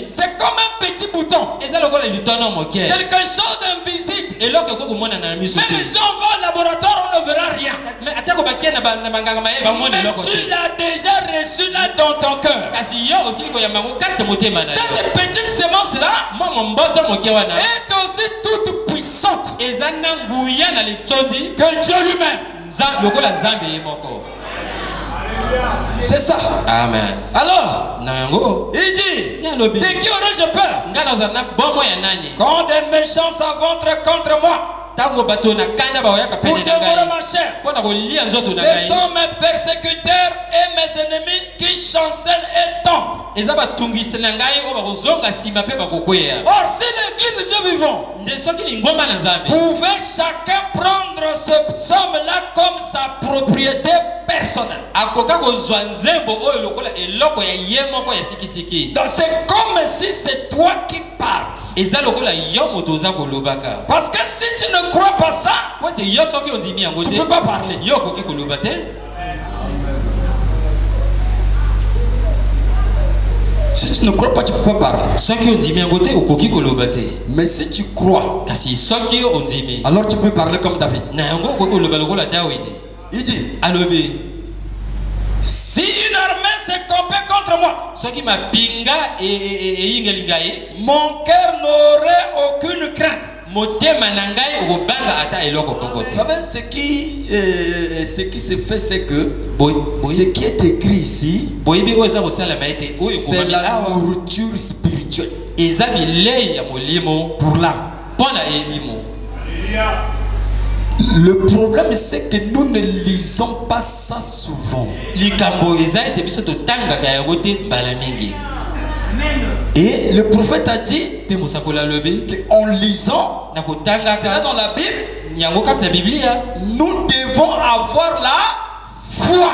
c'est comme un petit bouton, quelque chose d'invisible. Même si on va au laboratoire, on ne verra rien. Mais tu l'as déjà reçu là dans ton cœur. Cette petite sémence là est aussi toute puissante que Dieu lui-même. C'est ça. Amen. Alors, il dit, de qui aurais-je peur? Quand des méchants s'aventurent contre moi pour dévorer ma chair, ce sont mes persécuteurs et mes ennemis qui chancellent et tombent. Or, si l'église de Dieu vivant pouvait chacun prendre ce somme-là comme sa propriété personnelle. Donc c'est comme si c'est toi qui parles. Parce que si tu ne crois pas ça, tu ne peux pas parler. Si tu ne crois pas, tu ne peux pas parler. Mais si tu crois, alors tu peux parler comme David. Il dit, si une armée se campait contre moi, mon cœur n'aurait aucune crainte. Vous savez ce qui se fait, c'est que ce qui est écrit ici, c'est la nourriture spirituelle pour l'âme. Le problème, c'est que nous ne lisons pas ça souvent. Et le prophète a dit qu'en lisant cela dans la Bible, nous devons avoir la foi.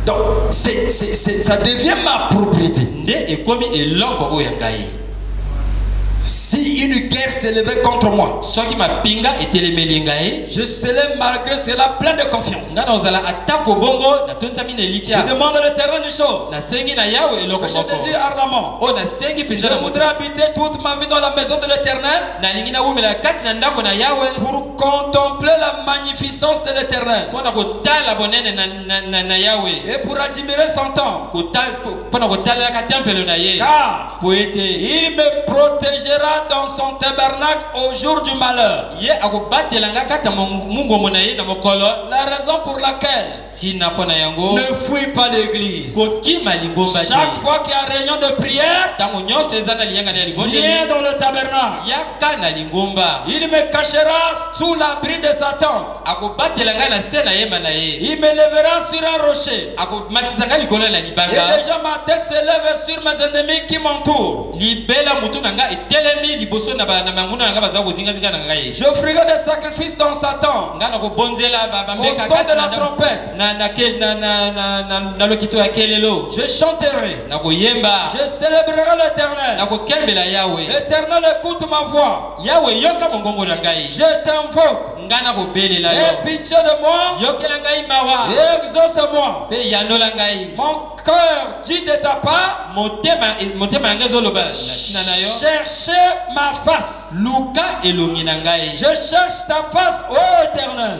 Donc, ça devient ma propriété. Si une guerre s'élevait contre moi, je serais malgré cela plein de confiance. Je demande à l'Éternel une chose que je désire ardemment. Je voudrais habiter toute ma vie dans la maison de l'Éternel pour contempler la magnificence de l'Éternel et pour admirer son temple. Car il me protégera dans son tabernacle au jour du malheur. La raison pour laquelle ne fuis pas l'église. Chaque fois qu'il y a réunion de prière, viens dans le tabernacle. Il me cachera sous l'abri de sa tente. Il me lèvera sur un rocher. Et déjà ma tête se lève sur mes ennemis qui m'entourent. J'offrirai des sacrifices dans sa tente au son de la trompette. Je chanterai. Je célébrerai l'Éternel. L'Éternel écoute ma voix. Je t'invoque. Aie pitié de moi et exauce-moi. Mon cœur dit de ta part, cherchez ma face. Je cherche ta face, ô Éternel.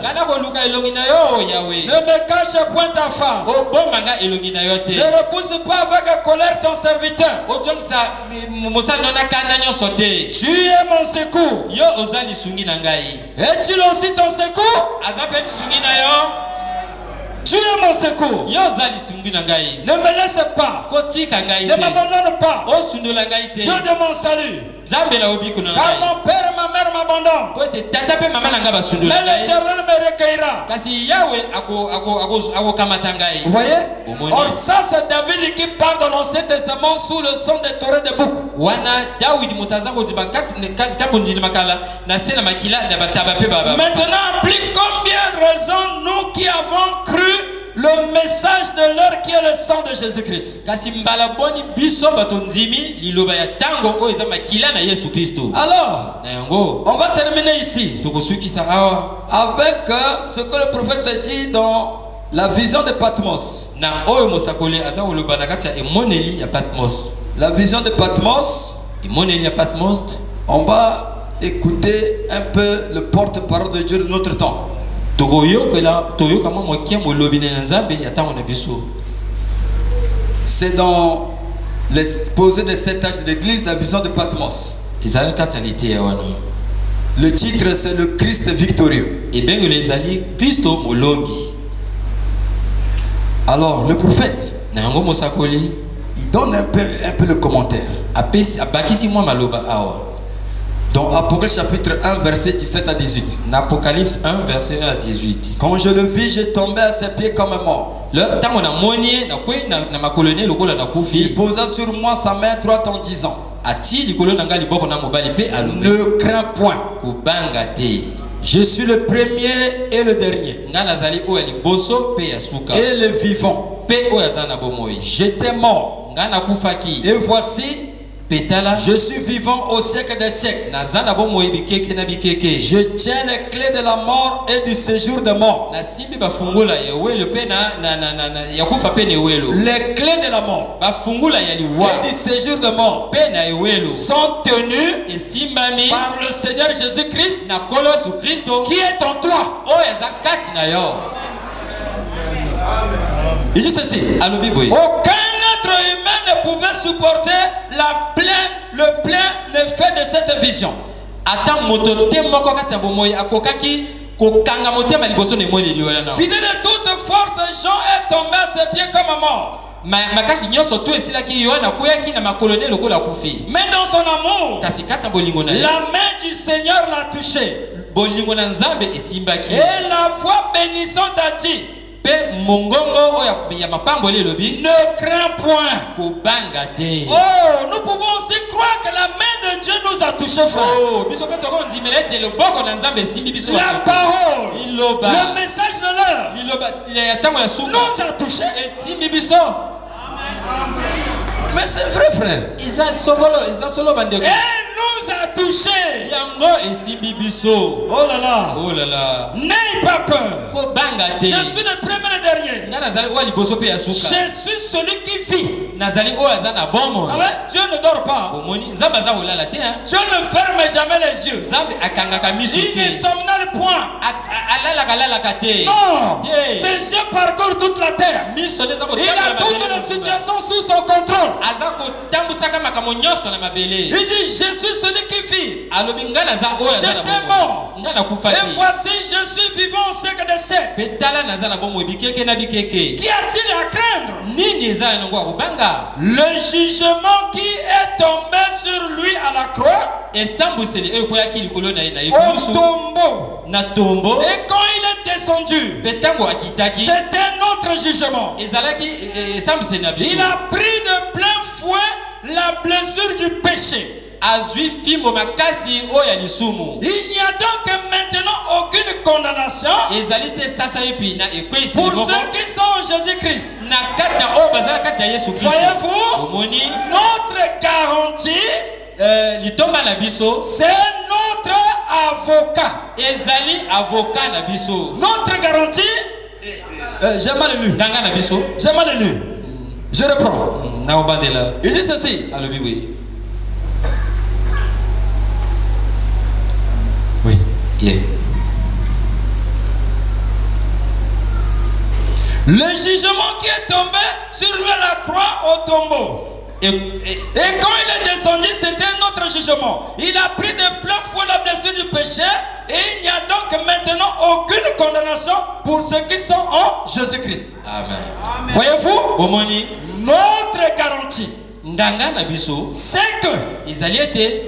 Ne me cache point ta face. Ne repousse pas avec colère ton serviteur. Tu es mon secours. Es-tu aussi ton secours? Tu es mon secours. Ne me laisse pas. Ne m'abandonne pas. Dieu de mon salut. Car mon père et ma mère m'abandonnent. Mais l'Éternel me recueillera. Vous voyez? Or ça c'est David qui parle dans l'Ancien Testament sous le son des torrents de bouc. Maintenant applique combien raison nous qui avons cru le message de l'heure qui est le sang de Jésus-Christ. Alors, on va terminer ici avec ce que le prophète a dit dans la vision de Patmos. La vision de Patmos, on va écouter un peu le porte-parole de Dieu de notre temps. C'est dans l'exposé de cet âge de l'église, la vision de Patmos. Le titre c'est le Christ victorieux. Et bien les alliés Christo molongi. Alors le prophète, il donne un peu le commentaire. Dans Apocalypse chapitre 1 verset 17 à 18. Apocalypse 1 verset 1 à 18. Quand je le vis, je tombais à ses pieds comme mort. Il posa sur moi sa main droite en disant: ne crains point. Je suis le premier et le dernier, et le vivant. J'étais mort, et voici je suis vivant au siècle des siècles. Je tiens les clés de la mort et du séjour de mort. Les clés de la mort et du séjour de mort sont tenues par le Seigneur Jésus-Christ qui est en toi. Il dit ceci: aucun être humain ne pouvait supporter le plein effet de cette vision. Fidèle de toute force, Jean est tombé à ses pieds comme mort. Mais dans son amour, la main du Seigneur l'a touché. Et la voix bénissante a dit: ne crains point. Oh, nous pouvons aussi croire que la main de Dieu nous a touchés, frère. La parole, le message de l'heure nous a touchés. Mais c'est vrai, frère. Elle nous a touchés. Oh là là. N'aie pas peur. Je suis le premier et le dernier. Je suis celui qui vit. Dieu ne dort pas. Dieu ne ferme jamais les yeux. Il ne somnale point. Non. Ses yeux parcourent toute la terre. Il a toutes les situations sous son contrôle. Il dit: je suis celui qui vit. J'étais mort. Et voici je suis vivant au siècle des siècles. Qu'y a-t-il à craindre? Le jugement qui est tombé sur lui à la croix, au tombeau. Et quand il est descendu, c'était notre jugement. Il a pris de plein fouet la blessure du péché. Il n'y a donc maintenant aucune condamnation pour ceux qui sont en Jésus-Christ. Voyez-vous, notre garantie, c'est notre avocat. Notre garantie, j'ai mal lu. J'ai mal lu. Je reprends. Il dit ceci: oui. Yeah. Le jugement qui est tombé sur lui à la croix au tombeau. Et quand il est descendu, c'était notre jugement. Il a pris de plein fouet la blessure du péché. Et il n'y a donc maintenant aucune condamnation pour ceux qui sont en Jésus-Christ. Amen. Voyez-vous, notre garantie, c'est que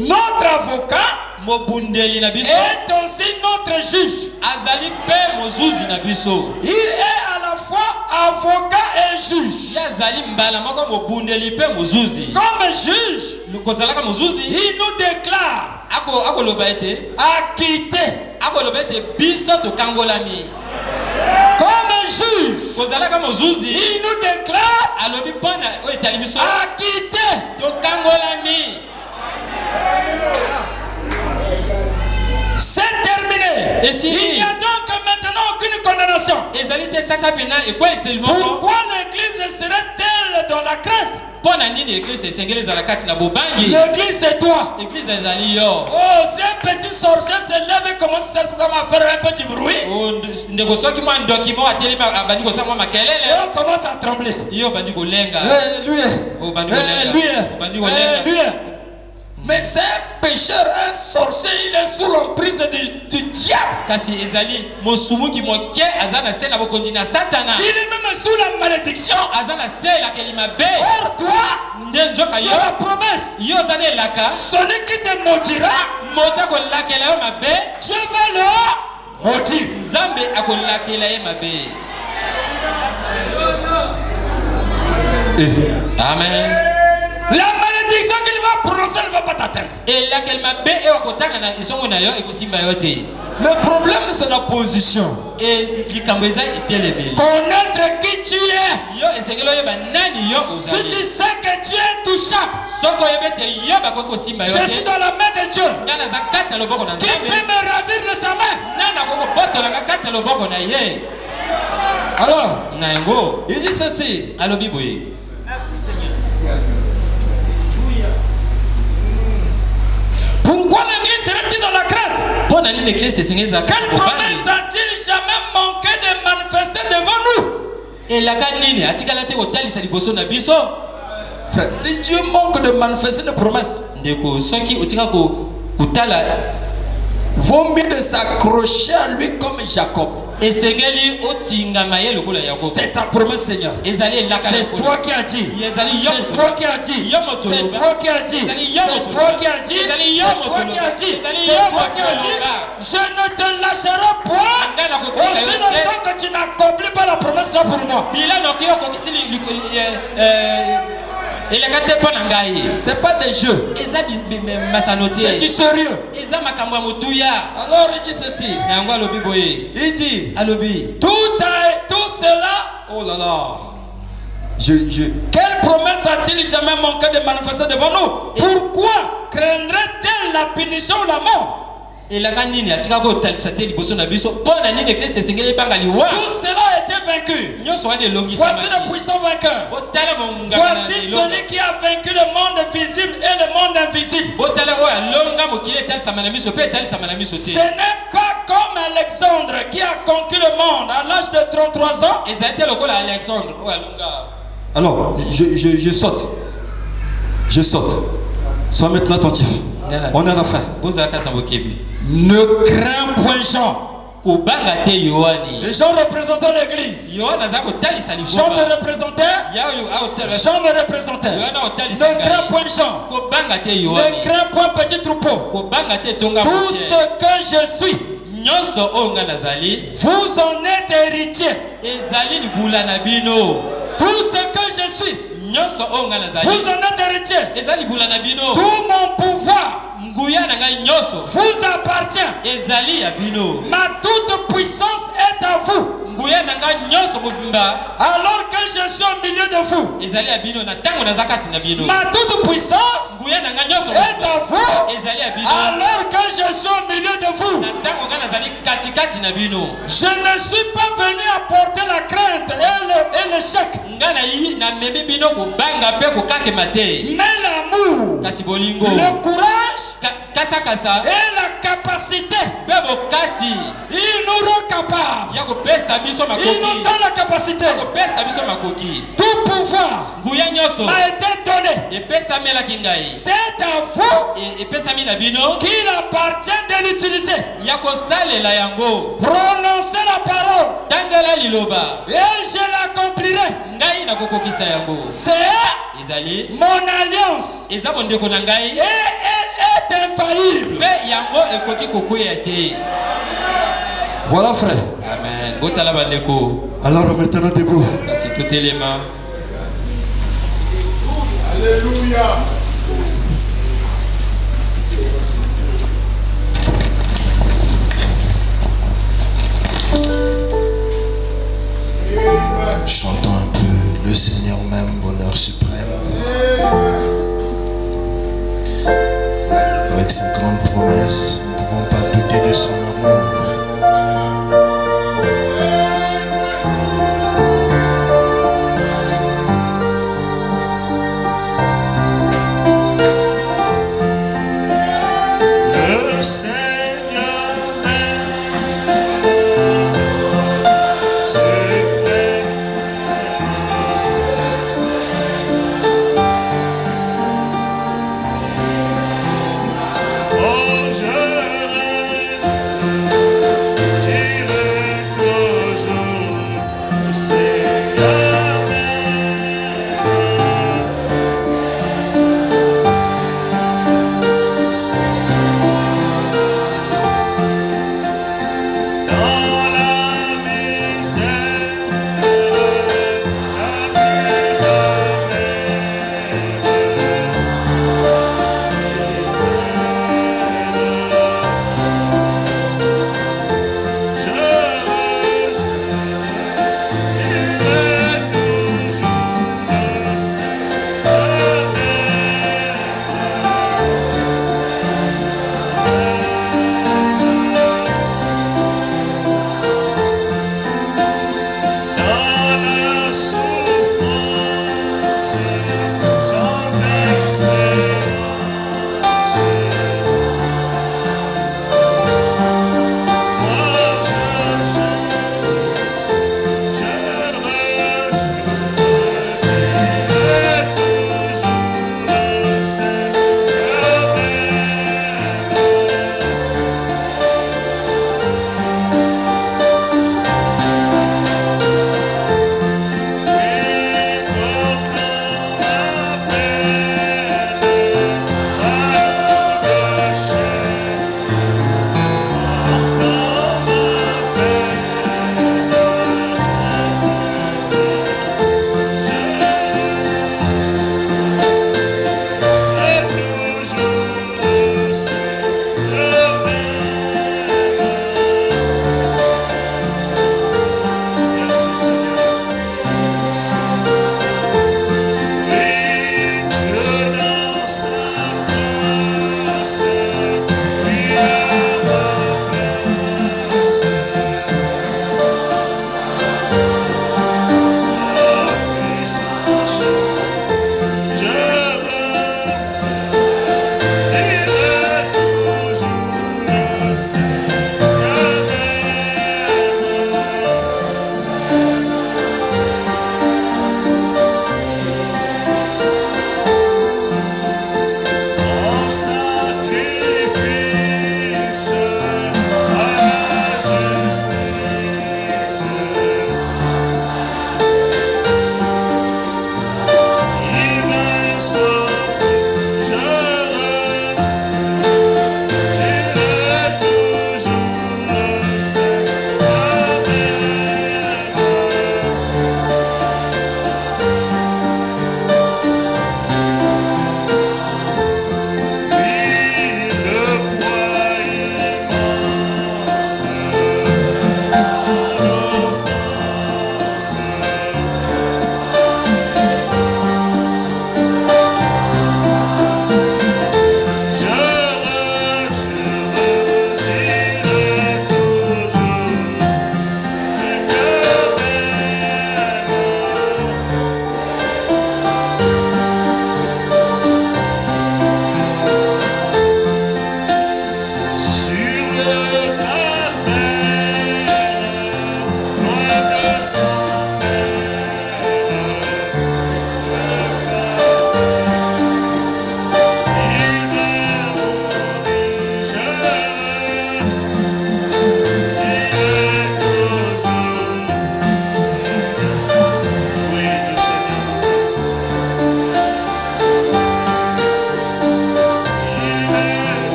notre avocat est aussi notre juge. Il est à la fois avocat et juge. Comme juge, il nous déclare acquitté. Comme juge, il nous déclare acquitté. C'est terminé. Il n'y a donc maintenant aucune condamnation. Pourquoi l'église serait-elle dans la crainte? L'église c'est toi. Oh, si un petit sorcier se lève et commence à faire un petit bruit, et on commence à trembler. Mais c'est un pécheur, un sorcier, il est sous l'emprise du diable. Kasi ezali mosumu ki moke azana se na bokondi na satana. Il est même sous la malédiction. Azana se la kelima be. Or toi, tu as la promesse. Yo zane laka. Celui qui te maudira, mota ko lakela yo mabe. Dieu va le maudire. Nzambe akolakela ye mabe. Amen. La malédiction qu'il va prononcer ne va pas t'atteindre. Et laquelle m'a bé et wakotanga na isongo na yo ekosimba yo te. Le problème c'est la position. Et likambeza itelemeli. Connaître qui tu es. Yo esengelo yo ba nani yo Si ozali. tu sais que tu es touchable. Soko yebete yo ba koko simba yo te. Je suis dans la main de Dieu. Ngana za kata loboko na Qui Nzambe. peut me ravir de sa main? Nana koko botola nga kata loboko na ye. Alors, Nango, il dit ceci. alobi boye. Pourquoi l'église serait-il dans la crainte? Quelle promesse a-t-il jamais manqué de manifester devant nous? Frère, si Dieu manque de manifester une promesse, vaut mieux de s'accrocher à lui comme Jacob. C'est ta promesse, Seigneur. C'est toi qui as dit. C'est toi qui as dit. C'est toi qui as dit. C'est toi qui as dit. C'est toi qui as dit. C'est toi qui as dit. Je ne te lâcherai point aussi longtemps que tu n'accomplis pas la promesse là pour moi. C'est pas des jeux. C'est du sérieux. Alors il dit ceci. Il dit tout cela. Oh là là. Quelle promesse a-t-il jamais manqué de manifester devant nous? Pourquoi craindrait-elle la punition ou la mort? Tout cela a été vaincu. Voici le puissant vainqueur. Voici celui qui a vaincu le monde visible et le monde invisible. Ce n'est pas comme Alexandre qui a conquis le monde à l'âge de 33 ans. Alors, je saute. Je saute. Sois maintenant attentif. On est à la fin. Ne crains point Jean. Les gens représentant l'église. Jean te représentait. Jean me représentait. Ne crains point Jean. Ne crains point petit troupeau. Tout ce que je suis, vous en êtes héritier. Tout ce que je suis, vous en êtes héritier. Tout mon pouvoir vous appartient. Ma toute puissance est à vous. Alors que je suis au milieu de vous, ma toute puissance est à vous. Alors que je suis au milieu de vous, je ne suis pas venu apporter la crainte et l'échec, mais l'amour, le courage et la capacité. Il nous rend capables. Il nous donne la capacité. Tout pouvoir m'a été donné. C'est à vous qu'il appartient de l'utiliser. Prononcez la parole et je l'accomplirai. C'est mon alliance et elle est infaillible. Voilà, frère. Amen. Alors maintenant debout. Alléluia. Chantons un peu le Seigneur même, bonheur suprême. Avec ses grandes promesses, nous ne pouvons pas douter de son amour. Le Seigneur même, Amen.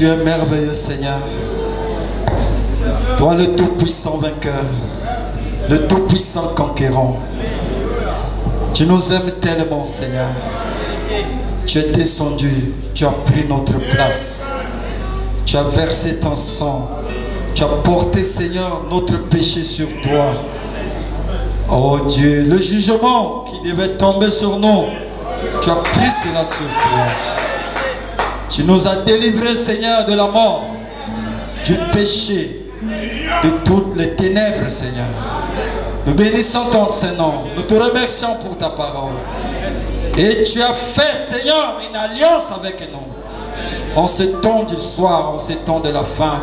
es merveilleux, Seigneur. Toi, le tout-puissant vainqueur, le tout-puissant conquérant. Tu nous aimes tellement, Seigneur. Tu es descendu, tu as pris notre place. Tu as versé ton sang. Tu as porté, Seigneur, notre péché sur toi. Oh Dieu, le jugement qui devait tomber sur nous, tu as pris cela sur toi. Tu nous as délivrés, Seigneur, de la mort, du péché, de toutes les ténèbres, Seigneur. Nous bénissons ton Saint-Nom. Nous te remercions pour ta parole. Et tu as fait, Seigneur, une alliance avec nous. En ce temps du soir, en ce temps de la fin,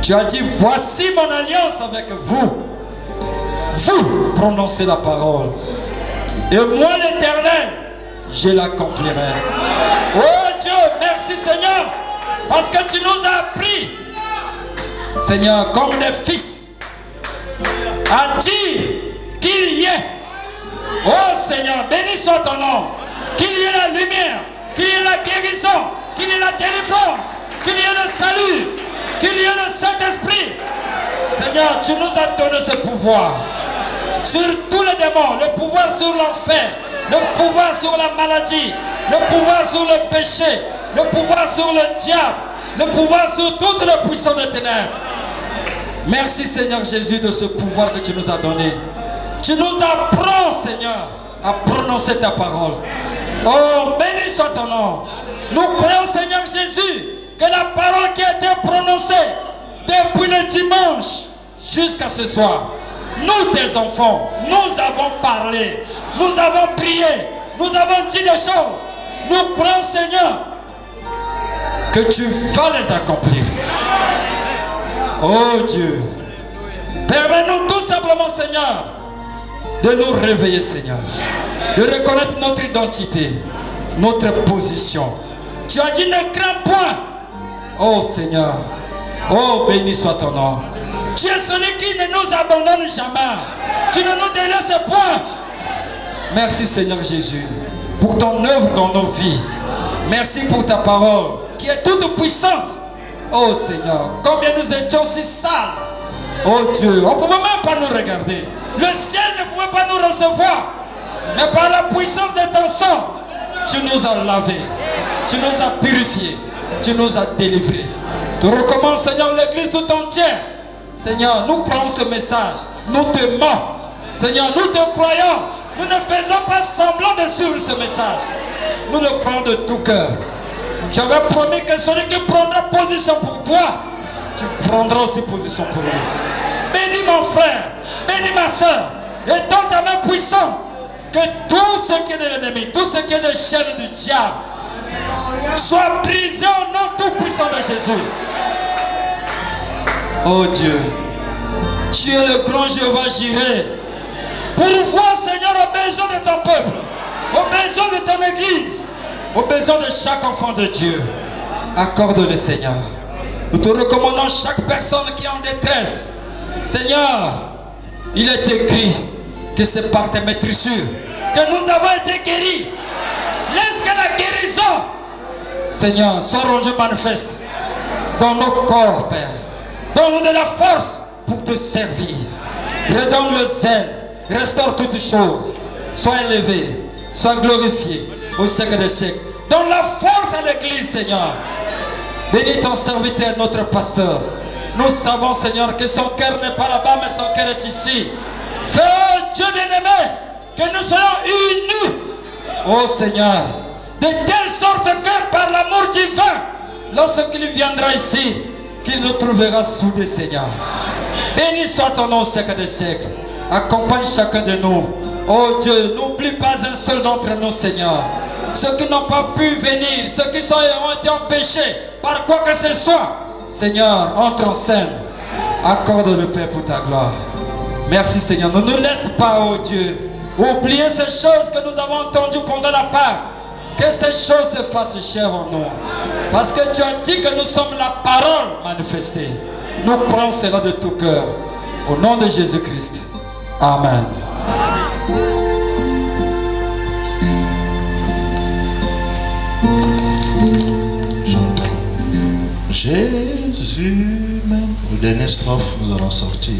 tu as dit, voici mon alliance avec vous. Vous prononcez la parole. Et moi, l'Éternel, je l'accomplirai. Oh Dieu, merci Seigneur, parce que tu nous as appris, Seigneur, comme des fils, à dire qu'il y ait, oh Seigneur, béni soit ton nom, qu'il y ait la lumière, qu'il y ait la guérison, qu'il y ait la délivrance, qu'il y ait le salut, qu'il y ait le Saint-Esprit. Seigneur, tu nous as donné ce pouvoir sur tous les démons, le pouvoir sur l'enfer, le pouvoir sur la maladie, le pouvoir sur le péché, le pouvoir sur le diable, le pouvoir sur toutes les puissances des ténèbres. Merci Seigneur Jésus de ce pouvoir que tu nous as donné. Tu nous apprends, Seigneur, à prononcer ta parole. Oh, béni soit ton nom. Nous croyons, Seigneur Jésus, que la parole qui a été prononcée depuis le dimanche jusqu'à ce soir, nous, tes enfants, nous avons parlé, nous avons prié, nous avons dit des choses. Nous croyons, Seigneur, que tu vas les accomplir. Oh Dieu, permets-nous tout simplement, Seigneur, de nous réveiller, Seigneur, de reconnaître notre identité, notre position. Tu as dit, ne crains point. Oh Seigneur, oh béni soit ton nom. Tu es celui qui ne nous abandonne jamais. Tu ne nous délaisses point. Merci Seigneur Jésus pour ton œuvre dans nos vies. Merci pour ta parole qui est toute puissante. Oh Seigneur, combien nous étions si sales. Oh Dieu, on ne pouvait même pas nous regarder. Le ciel ne pouvait pas nous recevoir. Mais par la puissance de ton sang, tu nous as lavés, tu nous as purifiés, tu nous as délivrés. Tu recommandes, Seigneur, l'église tout entière. Seigneur, nous croyons ce message. Nous t'aimons. Seigneur, nous te croyons. Nous ne faisons pas semblant de suivre ce message. Nous le croyons de tout cœur. Tu avais promis que celui qui prendra position pour toi, tu prendras aussi position pour lui. Bénis mon frère, bénis ma soeur, et dans ta main puissante, que tout ce qui est de l'ennemi, tout ce qui est de chaîne du diable, soit brisé au nom tout puissant de Jésus. Oh Dieu, tu es le grand Jéhovah Jireh. Pourvois, Seigneur, aux besoins de ton peuple, aux besoins de ton église, aux besoins de chaque enfant de Dieu. Accorde-le, Seigneur. Nous te recommandons chaque personne qui est en détresse. Seigneur, il est écrit que c'est par tes maîtrisures que nous avons été guéris. Laisse que la guérison, Seigneur, soit rendue manifeste dans nos corps, Père. Donne-nous de la force pour te servir. Redonne le zèle. Restaure toutes choses. Sois élevé. Sois glorifié au siècle des siècles. Donne la force à l'église, Seigneur. Bénis ton serviteur, notre pasteur. Nous savons, Seigneur, que son cœur n'est pas là-bas, mais son cœur est ici. Fais, oh Dieu bien-aimé, que nous soyons unis, oh Seigneur, de telle sorte que par l'amour divin, lorsqu'il viendra ici, qu'il nous trouvera soudés, Seigneur. Béni soit ton nom au siècle des siècles. Accompagne chacun de nous. Oh Dieu, n'oublie pas un seul d'entre nous, Seigneur. Ceux qui n'ont pas pu venir, ceux qui ont été empêchés, par quoi que ce soit, Seigneur, entre en scène. Accorde le Père pour ta gloire. Merci, Seigneur. Ne nous laisse pas, oh Dieu, oublier ces choses que nous avons entendues pendant la Pâque. Que ces choses se fassent chères en nous. Parce que tu as dit que nous sommes la parole manifestée. Nous croyons cela de tout cœur. Au nom de Jésus-Christ. Amen. Jésus même. Au dernier strophe, nous allons sortir.